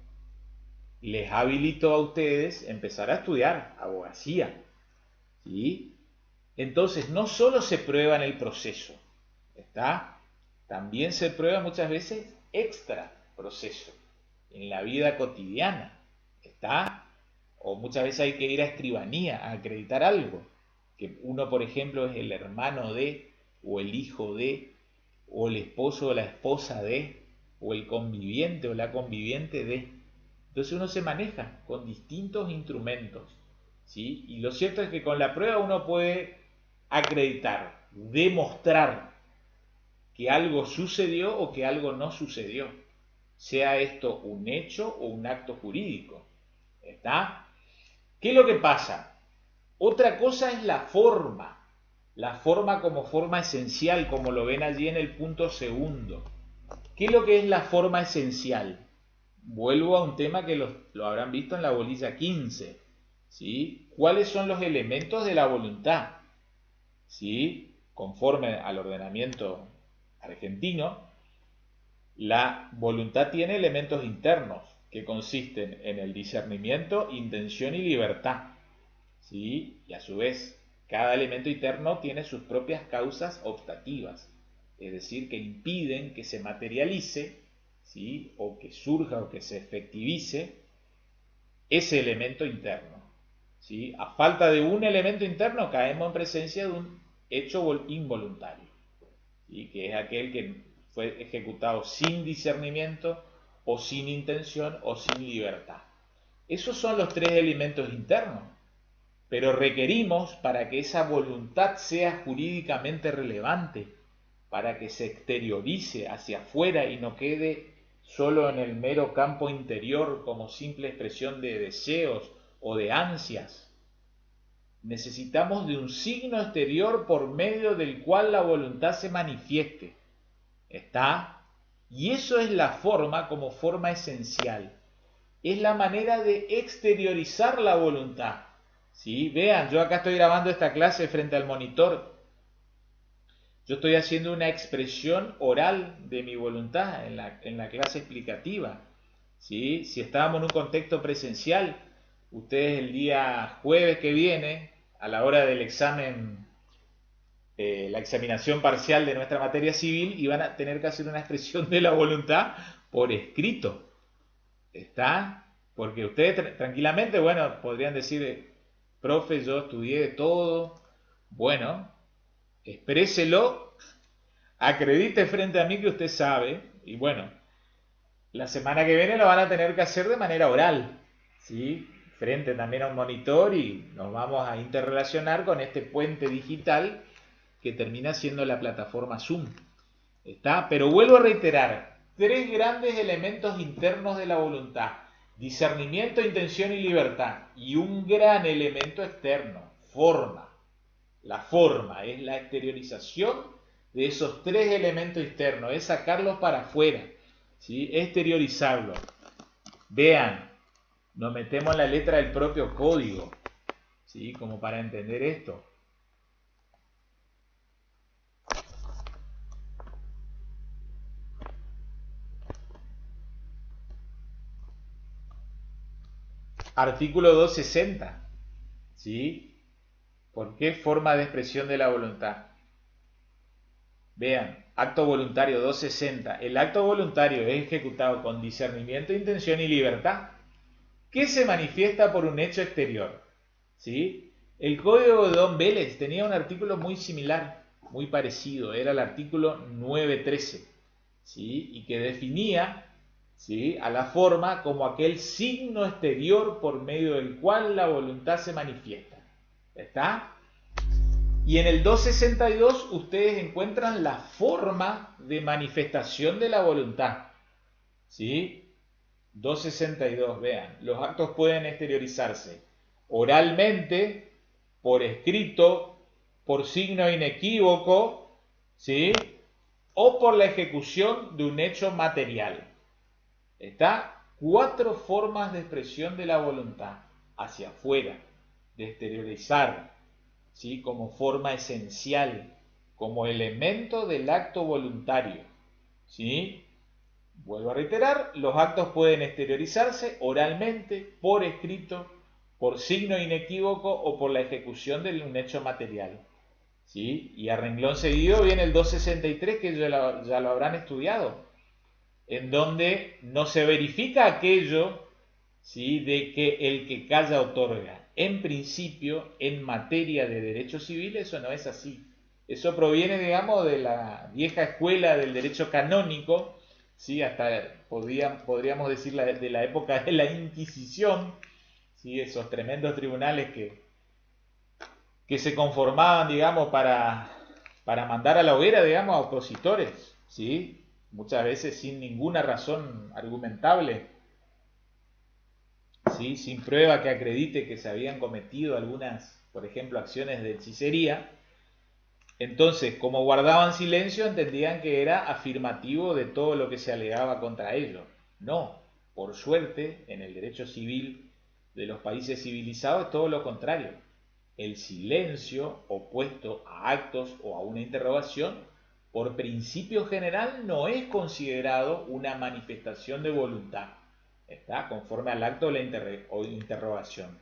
les habilitó a ustedes empezar a estudiar abogacía, ¿sí? Entonces no solo se prueba en el proceso, ¿está? También se prueba muchas veces extra proceso, en la vida cotidiana, ¿está? O muchas veces hay que ir a escribanía a acreditar algo, que uno, por ejemplo, es el hermano de, o el hijo de, o el esposo o la esposa de, o el conviviente o la conviviente de. Entonces uno se maneja con distintos instrumentos, ¿sí? Y lo cierto es que con la prueba uno puede acreditar, demostrar que algo sucedió o que algo no sucedió, sea esto un hecho o un acto jurídico. ¿Está? ¿Qué es lo que pasa? Otra cosa es la forma como forma esencial, como lo ven allí en el punto segundo. ¿Qué es lo que es la forma esencial? Vuelvo a un tema que lo habrán visto en la bolilla 15, ¿sí? ¿Cuáles son los elementos de la voluntad? ¿Sí? Conforme al ordenamiento argentino, la voluntad tiene elementos internos que consisten en el discernimiento, intención y libertad, ¿sí? Y a su vez, cada elemento interno tiene sus propias causas optativas, es decir, que impiden que se materialice, ¿sí?, o que surja o que se efectivice ese elemento interno, ¿sí? A falta de un elemento interno caemos en presencia de un hecho involuntario, ¿sí?, que es aquel que fue ejecutado sin discernimiento o sin intención o sin libertad. Esos son los tres elementos internos, pero requerimos, para que esa voluntad sea jurídicamente relevante, para que se exteriorice hacia afuera y no quede solo en el mero campo interior como simple expresión de deseos o de ansias, necesitamos de un signo exterior por medio del cual la voluntad se manifieste. ¿Está? Y eso es la forma como forma esencial. Es la manera de exteriorizar la voluntad. ¿Sí? Vean, yo acá estoy grabando esta clase frente al monitor. Yo estoy haciendo una expresión oral de mi voluntad en la clase explicativa. ¿Sí? Si estábamos en un contexto presencial, ustedes el día jueves que viene, a la hora del examen, la examinación parcial de nuestra materia civil, iban a tener que hacer una expresión de la voluntad por escrito. ¿Está? Porque ustedes tranquilamente, bueno, podrían decir, profe, yo estudié de todo. Bueno, expréselo, acredite frente a mí que usted sabe, y bueno, la semana que viene lo van a tener que hacer de manera oral, ¿sí? Frente también a un monitor, y nos vamos a interrelacionar con este puente digital que termina siendo la plataforma Zoom. ¿Está? Pero vuelvo a reiterar, tres grandes elementos internos de la voluntad: discernimiento, intención y libertad, y un gran elemento externo, forma. La forma es la exteriorización de esos tres elementos externos, es sacarlos para afuera, ¿sí? Exteriorizarlos. Vean, nos metemos en la letra del propio código, ¿sí?, como para entender esto. Artículo 260, ¿sí? ¿Por qué forma de expresión de la voluntad? Vean, acto voluntario 260. El acto voluntario es ejecutado con discernimiento, intención y libertad, que se manifiesta por un hecho exterior, ¿sí? El código de Don Vélez tenía un artículo muy similar, muy parecido, era el artículo 913, ¿sí? Y que definía, ¿sí?, a la forma como aquel signo exterior por medio del cual la voluntad se manifiesta. ¿Está? Y en el 262 ustedes encuentran la forma de manifestación de la voluntad. ¿Sí? 262, vean, los actos pueden exteriorizarse oralmente, por escrito, por signo inequívoco, ¿sí?, o por la ejecución de un hecho material. ¿Está? 4 formas de expresión de la voluntad hacia afuera, de exteriorizar, ¿sí?, como forma esencial, como elemento del acto voluntario, ¿sí? Vuelvo a reiterar, los actos pueden exteriorizarse oralmente, por escrito, por signo inequívoco o por la ejecución de un hecho material, ¿sí? Y a renglón seguido viene el 263, que ya lo habrán estudiado, en donde no se verifica aquello, ¿sí?, de que el que calla otorga. En principio, en materia de derecho civil, eso no es así. Eso proviene, digamos, de la vieja escuela del derecho canónico, ¿sí?, hasta podríamos decir de la época de la Inquisición, ¿sí?, esos tremendos tribunales que se conformaban, digamos, para mandar a la hoguera, digamos, a opositores, ¿sí?, muchas veces sin ninguna razón argumentable, ¿sí?, sin prueba que acredite que se habían cometido algunas, por ejemplo, acciones de hechicería. Entonces, como guardaban silencio, entendían que era afirmativo de todo lo que se alegaba contra ellos. No, por suerte, en el derecho civil de los países civilizados es todo lo contrario. El silencio opuesto a actos o a una interrogación, por principio general, no es considerado una manifestación de voluntad, ¿está?, conforme al acto de la interrogación.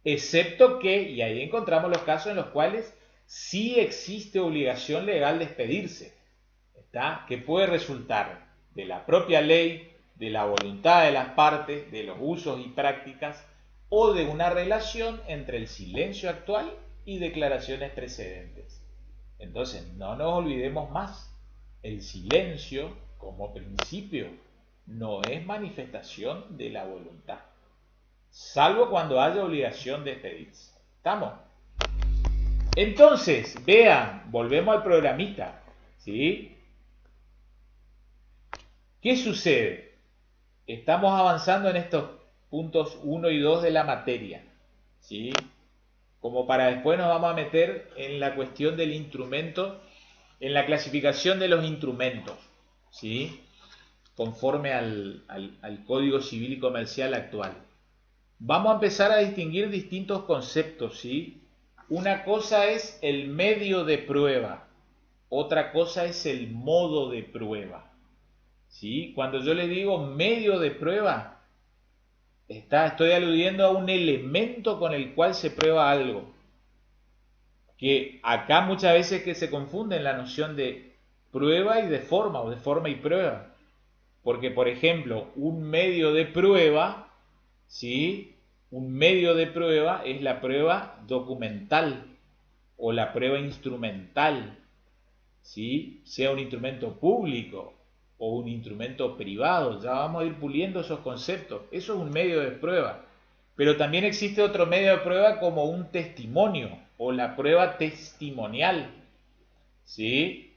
Excepto que, y ahí encontramos los casos en los cuales sí existe obligación legal de expedirse, ¿está?, que puede resultar de la propia ley, de la voluntad de las partes, de los usos y prácticas, o de una relación entre el silencio actual y declaraciones precedentes. Entonces, no nos olvidemos más, el silencio, como principio, no es manifestación de la voluntad, salvo cuando haya obligación de expedirse. ¿Estamos? Entonces, vean, volvemos al programita, ¿sí? ¿Qué sucede? Estamos avanzando en estos puntos 1 y 2 de la materia, ¿sí? Como para después nos vamos a meter en la cuestión del instrumento, en la clasificación de los instrumentos, ¿sí?, conforme al Código Civil y Comercial actual. Vamos a empezar a distinguir distintos conceptos, ¿sí? Una cosa es el medio de prueba, otra cosa es el modo de prueba, ¿sí? Cuando yo le digo medio de prueba, estoy aludiendo a un elemento con el cual se prueba algo, que acá muchas veces que se confunde la noción de prueba y de forma, o de forma y prueba, porque por ejemplo, un medio de prueba, ¿sí?, un medio de prueba es la prueba documental o la prueba instrumental, ¿sí?, sea un instrumento público o un instrumento privado. Ya vamos a ir puliendo esos conceptos. Eso es un medio de prueba. Pero también existe otro medio de prueba como un testimonio o la prueba testimonial, ¿sí?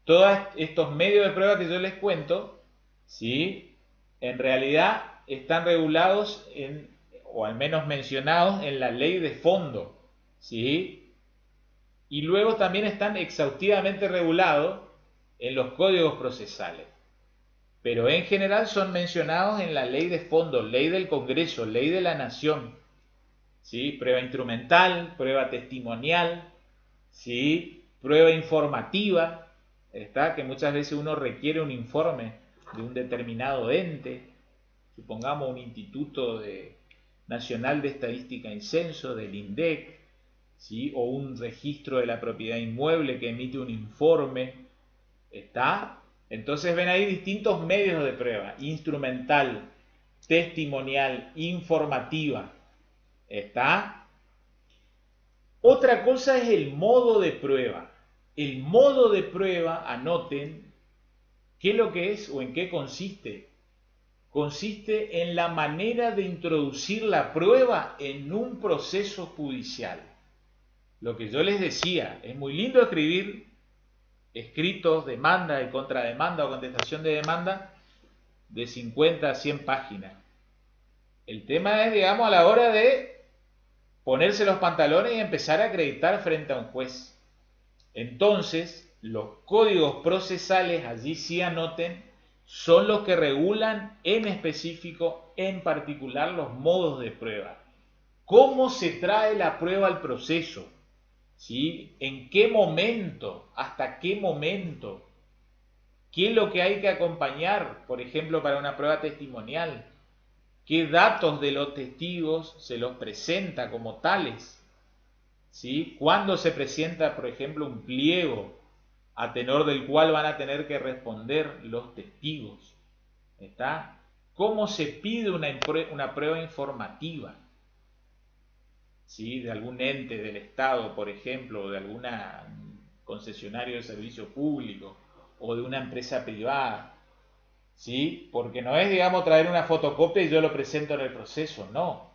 Todos estos medios de prueba que yo les cuento, ¿sí?, en realidad están regulados o al menos mencionados en la ley de fondo, ¿sí?, y luego también están exhaustivamente regulados en los códigos procesales, pero en general son mencionados en la ley de fondo, ley del Congreso, ley de la Nación, ¿sí?, prueba instrumental, prueba testimonial, ¿sí?, prueba informativa, ¿está?, que muchas veces uno requiere un informe de un determinado ente, supongamos un Instituto Nacional de Estadística y Censo, del INDEC, ¿sí?, o un registro de la propiedad inmueble que emite un informe, ¿está? Entonces ven ahí distintos medios de prueba: instrumental, testimonial, informativa, ¿está? Otra cosa es el modo de prueba. El modo de prueba, anoten, ¿qué es lo que es o en qué consiste? Consiste en la manera de introducir la prueba en un proceso judicial. Lo que yo les decía, es muy lindo escribir escritos, demanda y contrademanda o contestación de demanda de 50 a 100 páginas. El tema es, digamos, a la hora de ponerse los pantalones y empezar a acreditar frente a un juez. Entonces, los códigos procesales, allí sí anoten, son los que regulan en específico, en particular, los modos de prueba. ¿Cómo se trae la prueba al proceso? ¿Sí? ¿En qué momento? ¿Hasta qué momento? ¿Qué es lo que hay que acompañar, por ejemplo, para una prueba testimonial? ¿Qué datos de los testigos se los presenta como tales? ¿Sí? ¿Cuándo se presenta, por ejemplo, un pliego a tenor del cual van a tener que responder los testigos? ¿Está? ¿Cómo se pide una prueba informativa? ¿Sí? De algún ente del Estado, por ejemplo, o de algún concesionario de servicio público, o de una empresa privada. ¿Sí? Porque no es, digamos, traer una fotocopia y yo lo presento en el proceso, no.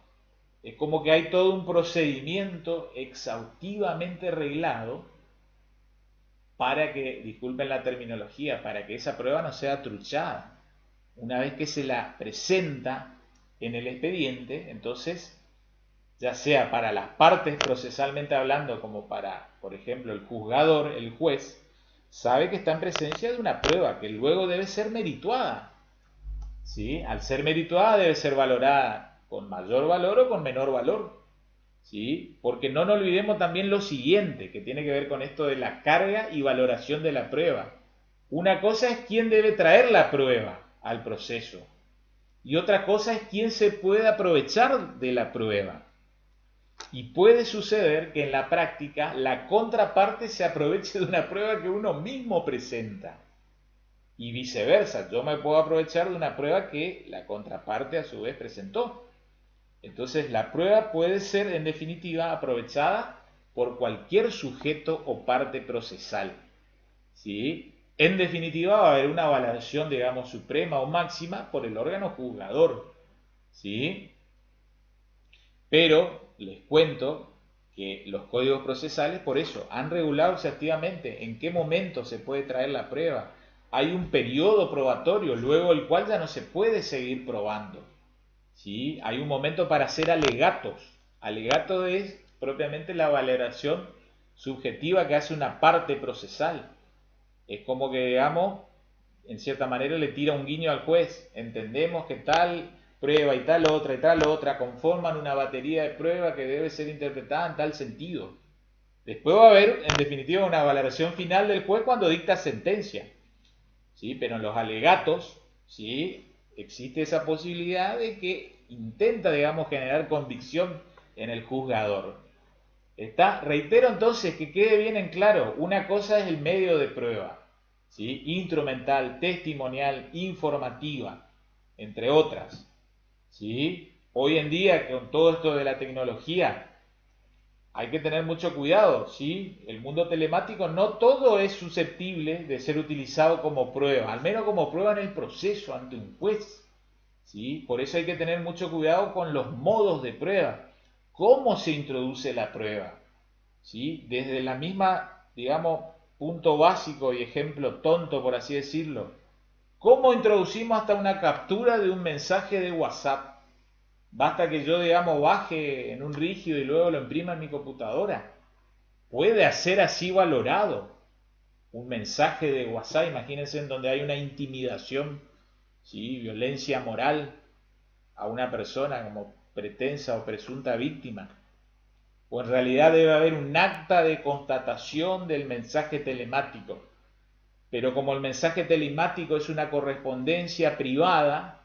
Es como que hay todo un procedimiento exhaustivamente reglado para que, disculpen la terminología, para que esa prueba no sea truchada. Una vez que se la presenta en el expediente, entonces, ya sea para las partes procesalmente hablando, como para, por ejemplo, el juzgador, el juez, sabe que está en presencia de una prueba que luego debe ser merituada. ¿Sí? Al ser merituada debe ser valorada con mayor valor o con menor valor. ¿Sí? Porque no nos olvidemos también lo siguiente, que tiene que ver con esto de la carga y valoración de la prueba. Una cosa es quién debe traer la prueba al proceso y otra cosa es quién se puede aprovechar de la prueba. Y puede suceder que en la práctica la contraparte se aproveche de una prueba que uno mismo presenta. Y viceversa, yo me puedo aprovechar de una prueba que la contraparte a su vez presentó. Entonces la prueba puede ser en definitiva aprovechada por cualquier sujeto o parte procesal. ¿Sí? En definitiva va a haber una valoración, digamos, suprema o máxima por el órgano juzgador. ¿Sí? Pero les cuento que los códigos procesales, por eso, han regulado exhaustivamente en qué momento se puede traer la prueba. Hay un periodo probatorio, luego el cual ya no se puede seguir probando. ¿Sí? Hay un momento para hacer alegatos. Alegato es propiamente la valoración subjetiva que hace una parte procesal. Es como que, digamos, en cierta manera le tira un guiño al juez. Entendemos que tal prueba y tal otra conforman una batería de pruebas que debe ser interpretada en tal sentido. Después va a haber, en definitiva, una valoración final del juez cuando dicta sentencia. ¿Sí? Pero en los alegatos, ¿sí? Existe esa posibilidad de que intenta, digamos, generar convicción en el juzgador. Reitero entonces que quede bien en claro, una cosa es el medio de prueba, ¿sí? Instrumental, testimonial, informativa, entre otras. ¿Sí? Hoy en día, con todo esto de la tecnología, hay que tener mucho cuidado, ¿sí? El mundo telemático no todo es susceptible de ser utilizado como prueba, al menos como prueba en el proceso ante un juez, ¿sí? Por eso hay que tener mucho cuidado con los modos de prueba, cómo se introduce la prueba, ¿sí? Desde la misma, digamos, punto básico y ejemplo tonto, por así decirlo, ¿cómo introducimos hasta una captura de un mensaje de WhatsApp? Basta que yo, digamos, baje en un rígido y luego lo imprima en mi computadora. Puede ser así valorado. Un mensaje de WhatsApp, imagínense, en donde hay una intimidación, ¿sí? Violencia moral a una persona como pretensa o presunta víctima. O en realidad debe haber un acta de constatación del mensaje telemático. Pero como el mensaje telemático es una correspondencia privada,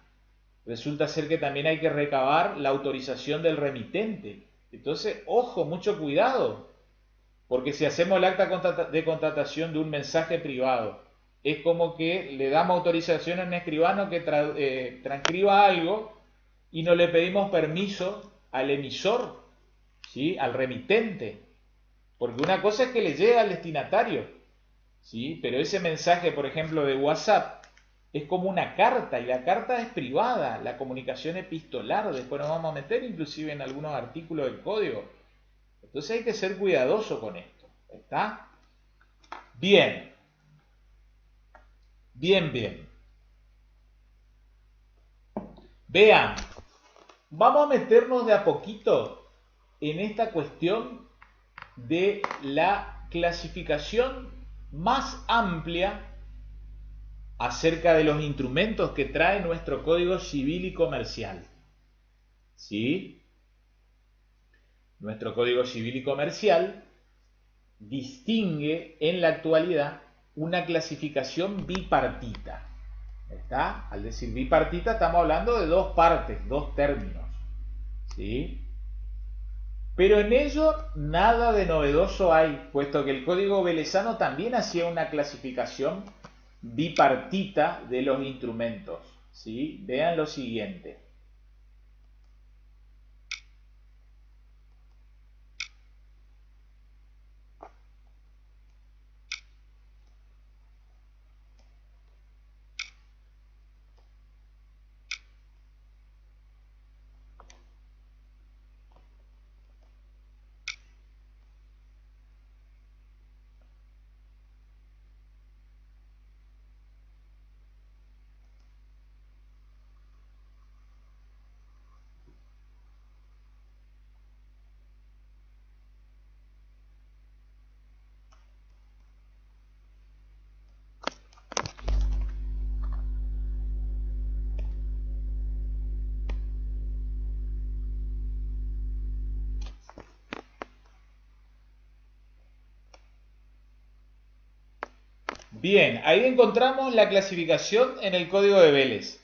resulta ser que también hay que recabar la autorización del remitente. Entonces, ojo, mucho cuidado, porque si hacemos el acta de contratación de un mensaje privado, es como que le damos autorización a un escribano que transcriba algo y no le pedimos permiso al emisor, ¿sí? Al remitente, porque una cosa es que le llegue al destinatario ¿sí? Pero ese mensaje, por ejemplo, de WhatsApp, es como una carta y la carta es privada, la comunicación epistolar, después nos vamos a meter inclusive en algunos artículos del código. Entonces hay que ser cuidadoso con esto. ¿Está? Bien. Bien, bien. Vean, vamos a meternos de a poquito en esta cuestión de la clasificación más amplia acerca de los instrumentos que trae nuestro Código Civil y Comercial. ¿Sí? Nuestro Código Civil y Comercial distingue en la actualidad una clasificación bipartita. ¿Está? Al decir bipartita estamos hablando de dos partes, dos términos. ¿Sí? Pero en ello nada de novedoso hay, puesto que el Código Velezano también hacía una clasificación bipartita de los instrumentos. ¿Sí? Vean lo siguiente. Bien, ahí encontramos la clasificación en el Código de Vélez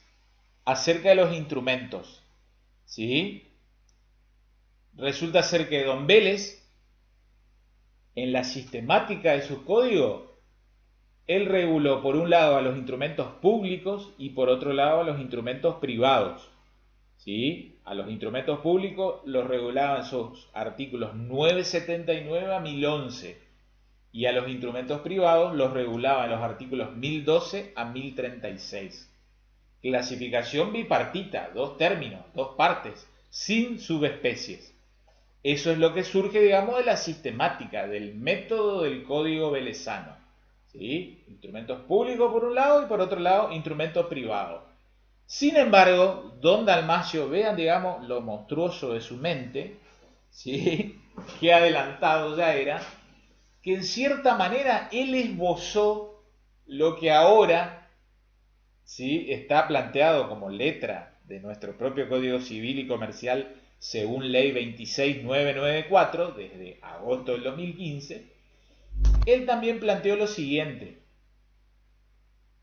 acerca de los instrumentos. ¿Sí? Resulta ser que Don Vélez, en la sistemática de su código, él reguló por un lado a los instrumentos públicos y por otro lado a los instrumentos privados. ¿Sí? A los instrumentos públicos los regulaban en sus artículos 979 a 1011 y a los instrumentos privados los regulaban en los artículos 1012 a 1036. Clasificación bipartita, dos términos, dos partes, sin subespecies. Eso es lo que surge, digamos, de la sistemática, del método del Código Velezano. ¿Sí? Instrumentos públicos por un lado y por otro lado instrumentos privados. Sin embargo, Don Dalmacio, vean, digamos, lo monstruoso de su mente, ¿sí? Qué adelantado ya era, que en cierta manera él esbozó lo que ahora, ¿sí?, está planteado como letra de nuestro propio Código Civil y Comercial según Ley 26994 desde agosto del 2015. Él también planteó lo siguiente,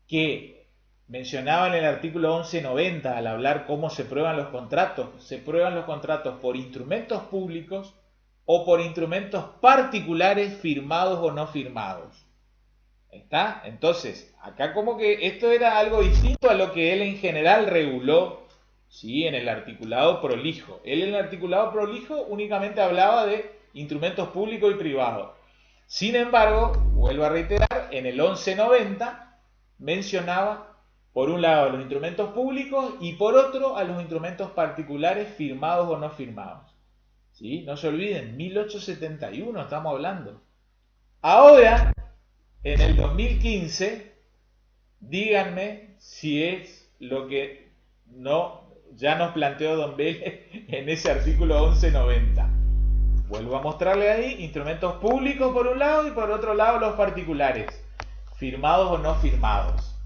que mencionaba en el artículo 1190 al hablar cómo se prueban los contratos. Se prueban los contratos por instrumentos públicos o por instrumentos particulares firmados o no firmados. ¿Está? Entonces, acá como que esto era algo distinto a lo que él en general reguló, ¿sí?, en el articulado prolijo. Él en el articulado prolijo únicamente hablaba de instrumentos públicos y privados. Sin embargo, vuelvo a reiterar, en el 1190 mencionaba por un lado a los instrumentos públicos y por otro a los instrumentos particulares firmados o no firmados. ¿Sí? No se olviden, 1871 estamos hablando. Ahora, en el 2015, díganme si es lo que ya nos planteó Don Vélez en ese artículo 1190. Vuelvo a mostrarle ahí instrumentos públicos por un lado y por otro lado los particulares, firmados o no firmados.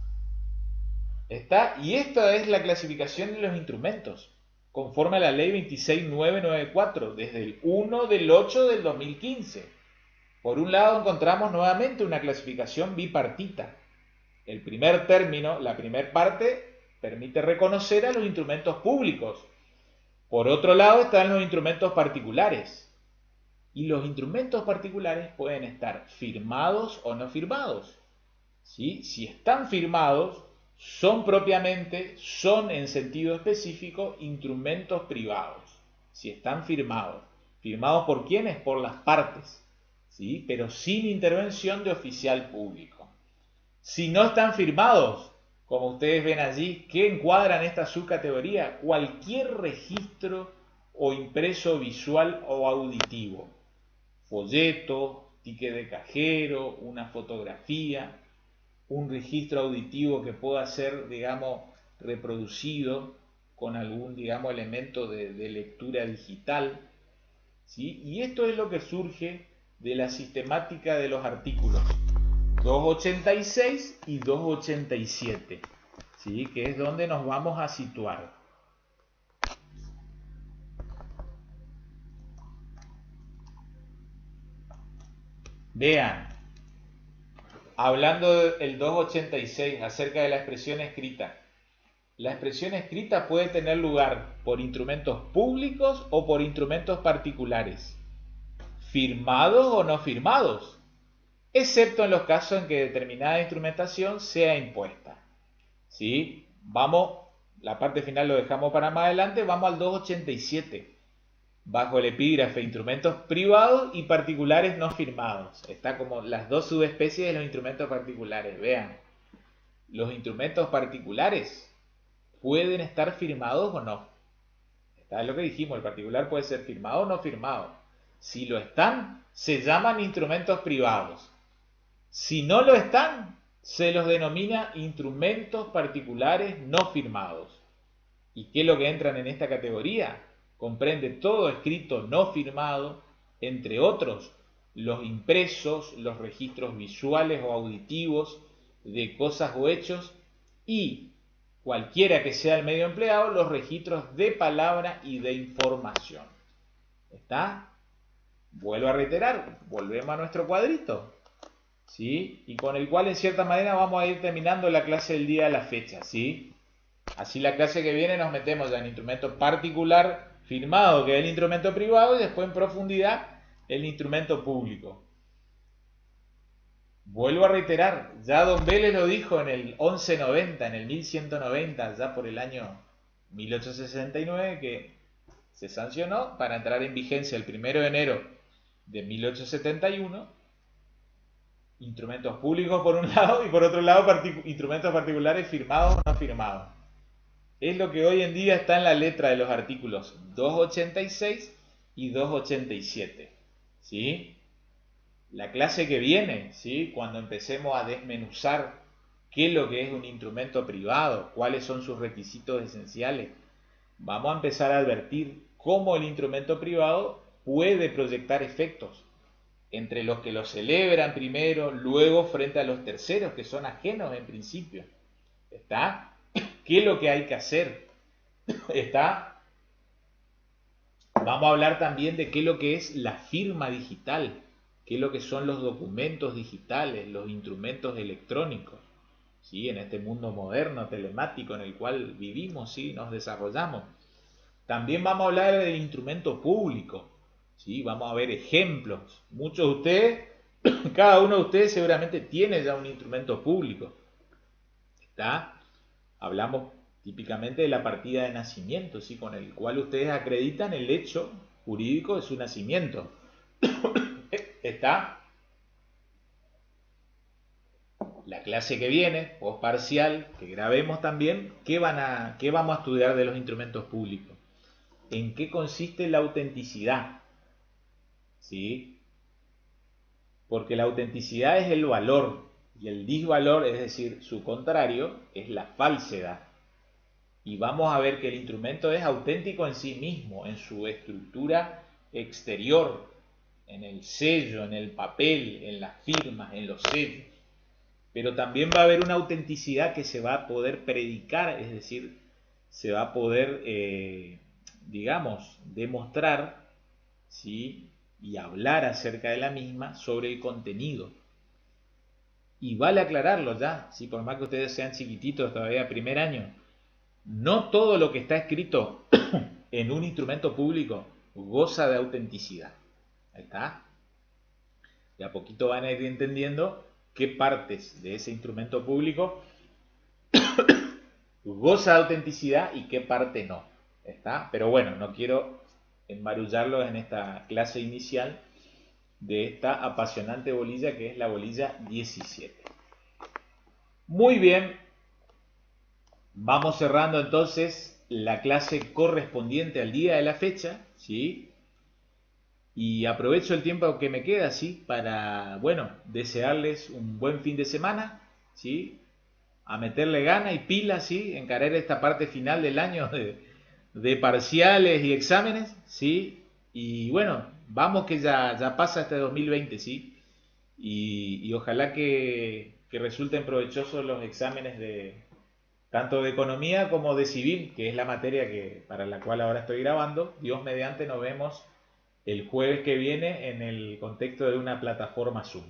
¿Está? Y esta es la clasificación de los instrumentos, conforme a la ley 26994, desde el 1 del 8 del 2015. Por un lado encontramos nuevamente una clasificación bipartita. El primer término, la primera parte, permite reconocer a los instrumentos públicos. Por otro lado están los instrumentos particulares. Y los instrumentos particulares pueden estar firmados o no firmados. ¿Sí? Si están firmados, son en sentido específico, instrumentos privados. Si están firmados. ¿Firmados por quiénes? Por las partes. ¿Sí? Pero sin intervención de oficial público. Si no están firmados, como ustedes ven allí, ¿qué encuadran esta subcategoría? Cualquier registro o impreso visual o auditivo. Folleto, ticket de cajero, una fotografía, un registro auditivo que pueda ser, digamos, reproducido con algún, digamos, elemento de lectura digital, ¿sí? Y esto es lo que surge de la sistemática de los artículos 286 y 287, ¿sí? Que es donde nos vamos a situar. Vean, hablando del 286 acerca de la expresión escrita. La expresión escrita puede tener lugar por instrumentos públicos o por instrumentos particulares, firmados o no firmados, excepto en los casos en que determinada instrumentación sea impuesta. ¿Sí? Vamos, la parte final lo dejamos para más adelante, vamos al 287. Bajo el epígrafe instrumentos privados y particulares no firmados. Está como las dos subespecies de los instrumentos particulares. Vean, los instrumentos particulares pueden estar firmados o no. Está lo que dijimos, el particular puede ser firmado o no firmado. Si lo están, se llaman instrumentos privados. Si no lo están, se los denomina instrumentos particulares no firmados. ¿Y qué es lo que entran en esta categoría? Comprende todo escrito no firmado, entre otros, los impresos, los registros visuales o auditivos de cosas o hechos y, cualquiera que sea el medio empleado, los registros de palabra y de información. ¿Está? Vuelvo a reiterar, volvemos a nuestro cuadrito, ¿sí? Y con el cual en cierta manera vamos a ir terminando la clase del día de la fecha, ¿sí? Así la clase que viene nos metemos ya en instrumento particular firmado, que es el instrumento privado, y después en profundidad el instrumento público. Vuelvo a reiterar, ya Don Vélez lo dijo en el 1190, en el 1190, ya por el año 1869, que se sancionó para entrar en vigencia el 1 de enero de 1871, instrumentos públicos por un lado y por otro lado instrumentos particulares firmados o no firmados. Es lo que hoy en día está en la letra de los artículos 286 y 287. ¿Sí? La clase que viene, ¿sí? Cuando empecemos a desmenuzar qué es lo que es un instrumento privado, cuáles son sus requisitos esenciales, vamos a empezar a advertir cómo el instrumento privado puede proyectar efectos entre los que lo celebran primero, luego frente a los terceros que son ajenos en principio. ¿Está? ¿Qué es lo que hay que hacer? ¿Está? Vamos a hablar también de qué es lo que es la firma digital, qué es lo que son los documentos digitales, los instrumentos electrónicos, ¿sí? En este mundo moderno, telemático en el cual vivimos, ¿sí? Nos desarrollamos. También vamos a hablar del instrumento público, ¿sí? Vamos a ver ejemplos. Muchos de ustedes, cada uno de ustedes seguramente tiene ya un instrumento público. ¿Está? Hablamos típicamente de la partida de nacimiento, ¿sí? Con el cual ustedes acreditan el hecho jurídico de su nacimiento. ¿Está? La clase que viene, post parcial, que grabemos también, ¿qué vamos a estudiar de los instrumentos públicos? ¿En qué consiste la autenticidad? ¿Sí? Porque la autenticidad es el valor y el disvalor, es decir, su contrario, es la falsedad. Y vamos a ver que el instrumento es auténtico en sí mismo, en su estructura exterior, en el sello, en el papel, en las firmas, en los sellos. Pero también va a haber una autenticidad que se va a poder predicar, es decir, se va a poder, digamos, demostrar, ¿sí? Y hablar acerca de la misma sobre el contenido. Y vale aclararlo ya, ¿sí? Por más que ustedes sean chiquititos todavía, primer año, no todo lo que está escrito en un instrumento público goza de autenticidad. Ahí está. De a poquito van a ir entendiendo qué partes de ese instrumento público goza de autenticidad y qué parte no. ¿Está? Pero bueno, no quiero embarullarlos en esta clase inicial de esta apasionante bolilla que es la bolilla 17. Muy bien, vamos cerrando entonces la clase correspondiente al día de la fecha, ¿sí? Y aprovecho el tiempo que me queda, ¿sí? Para, bueno, desearles un buen fin de semana, ¿sí? A meterle gana y pila, ¿sí? Encarar esta parte final del año de parciales y exámenes, ¿sí? Y bueno, vamos que ya pasa este 2020, ¿sí? Y ojalá que resulten provechosos los exámenes de tanto de economía como de civil, que es la materia para la cual ahora estoy grabando. Dios mediante nos vemos el jueves que viene en el contexto de una plataforma Zoom.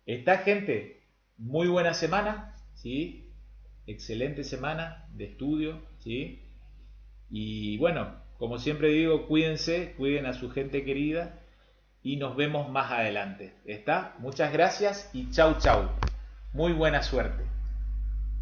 Está, gente, muy buena semana, ¿sí? Excelente semana de estudio, ¿sí? Y bueno, como siempre digo, cuídense, cuiden a su gente querida y nos vemos más adelante. ¿Está? Muchas gracias y chau chau. Muy buena suerte.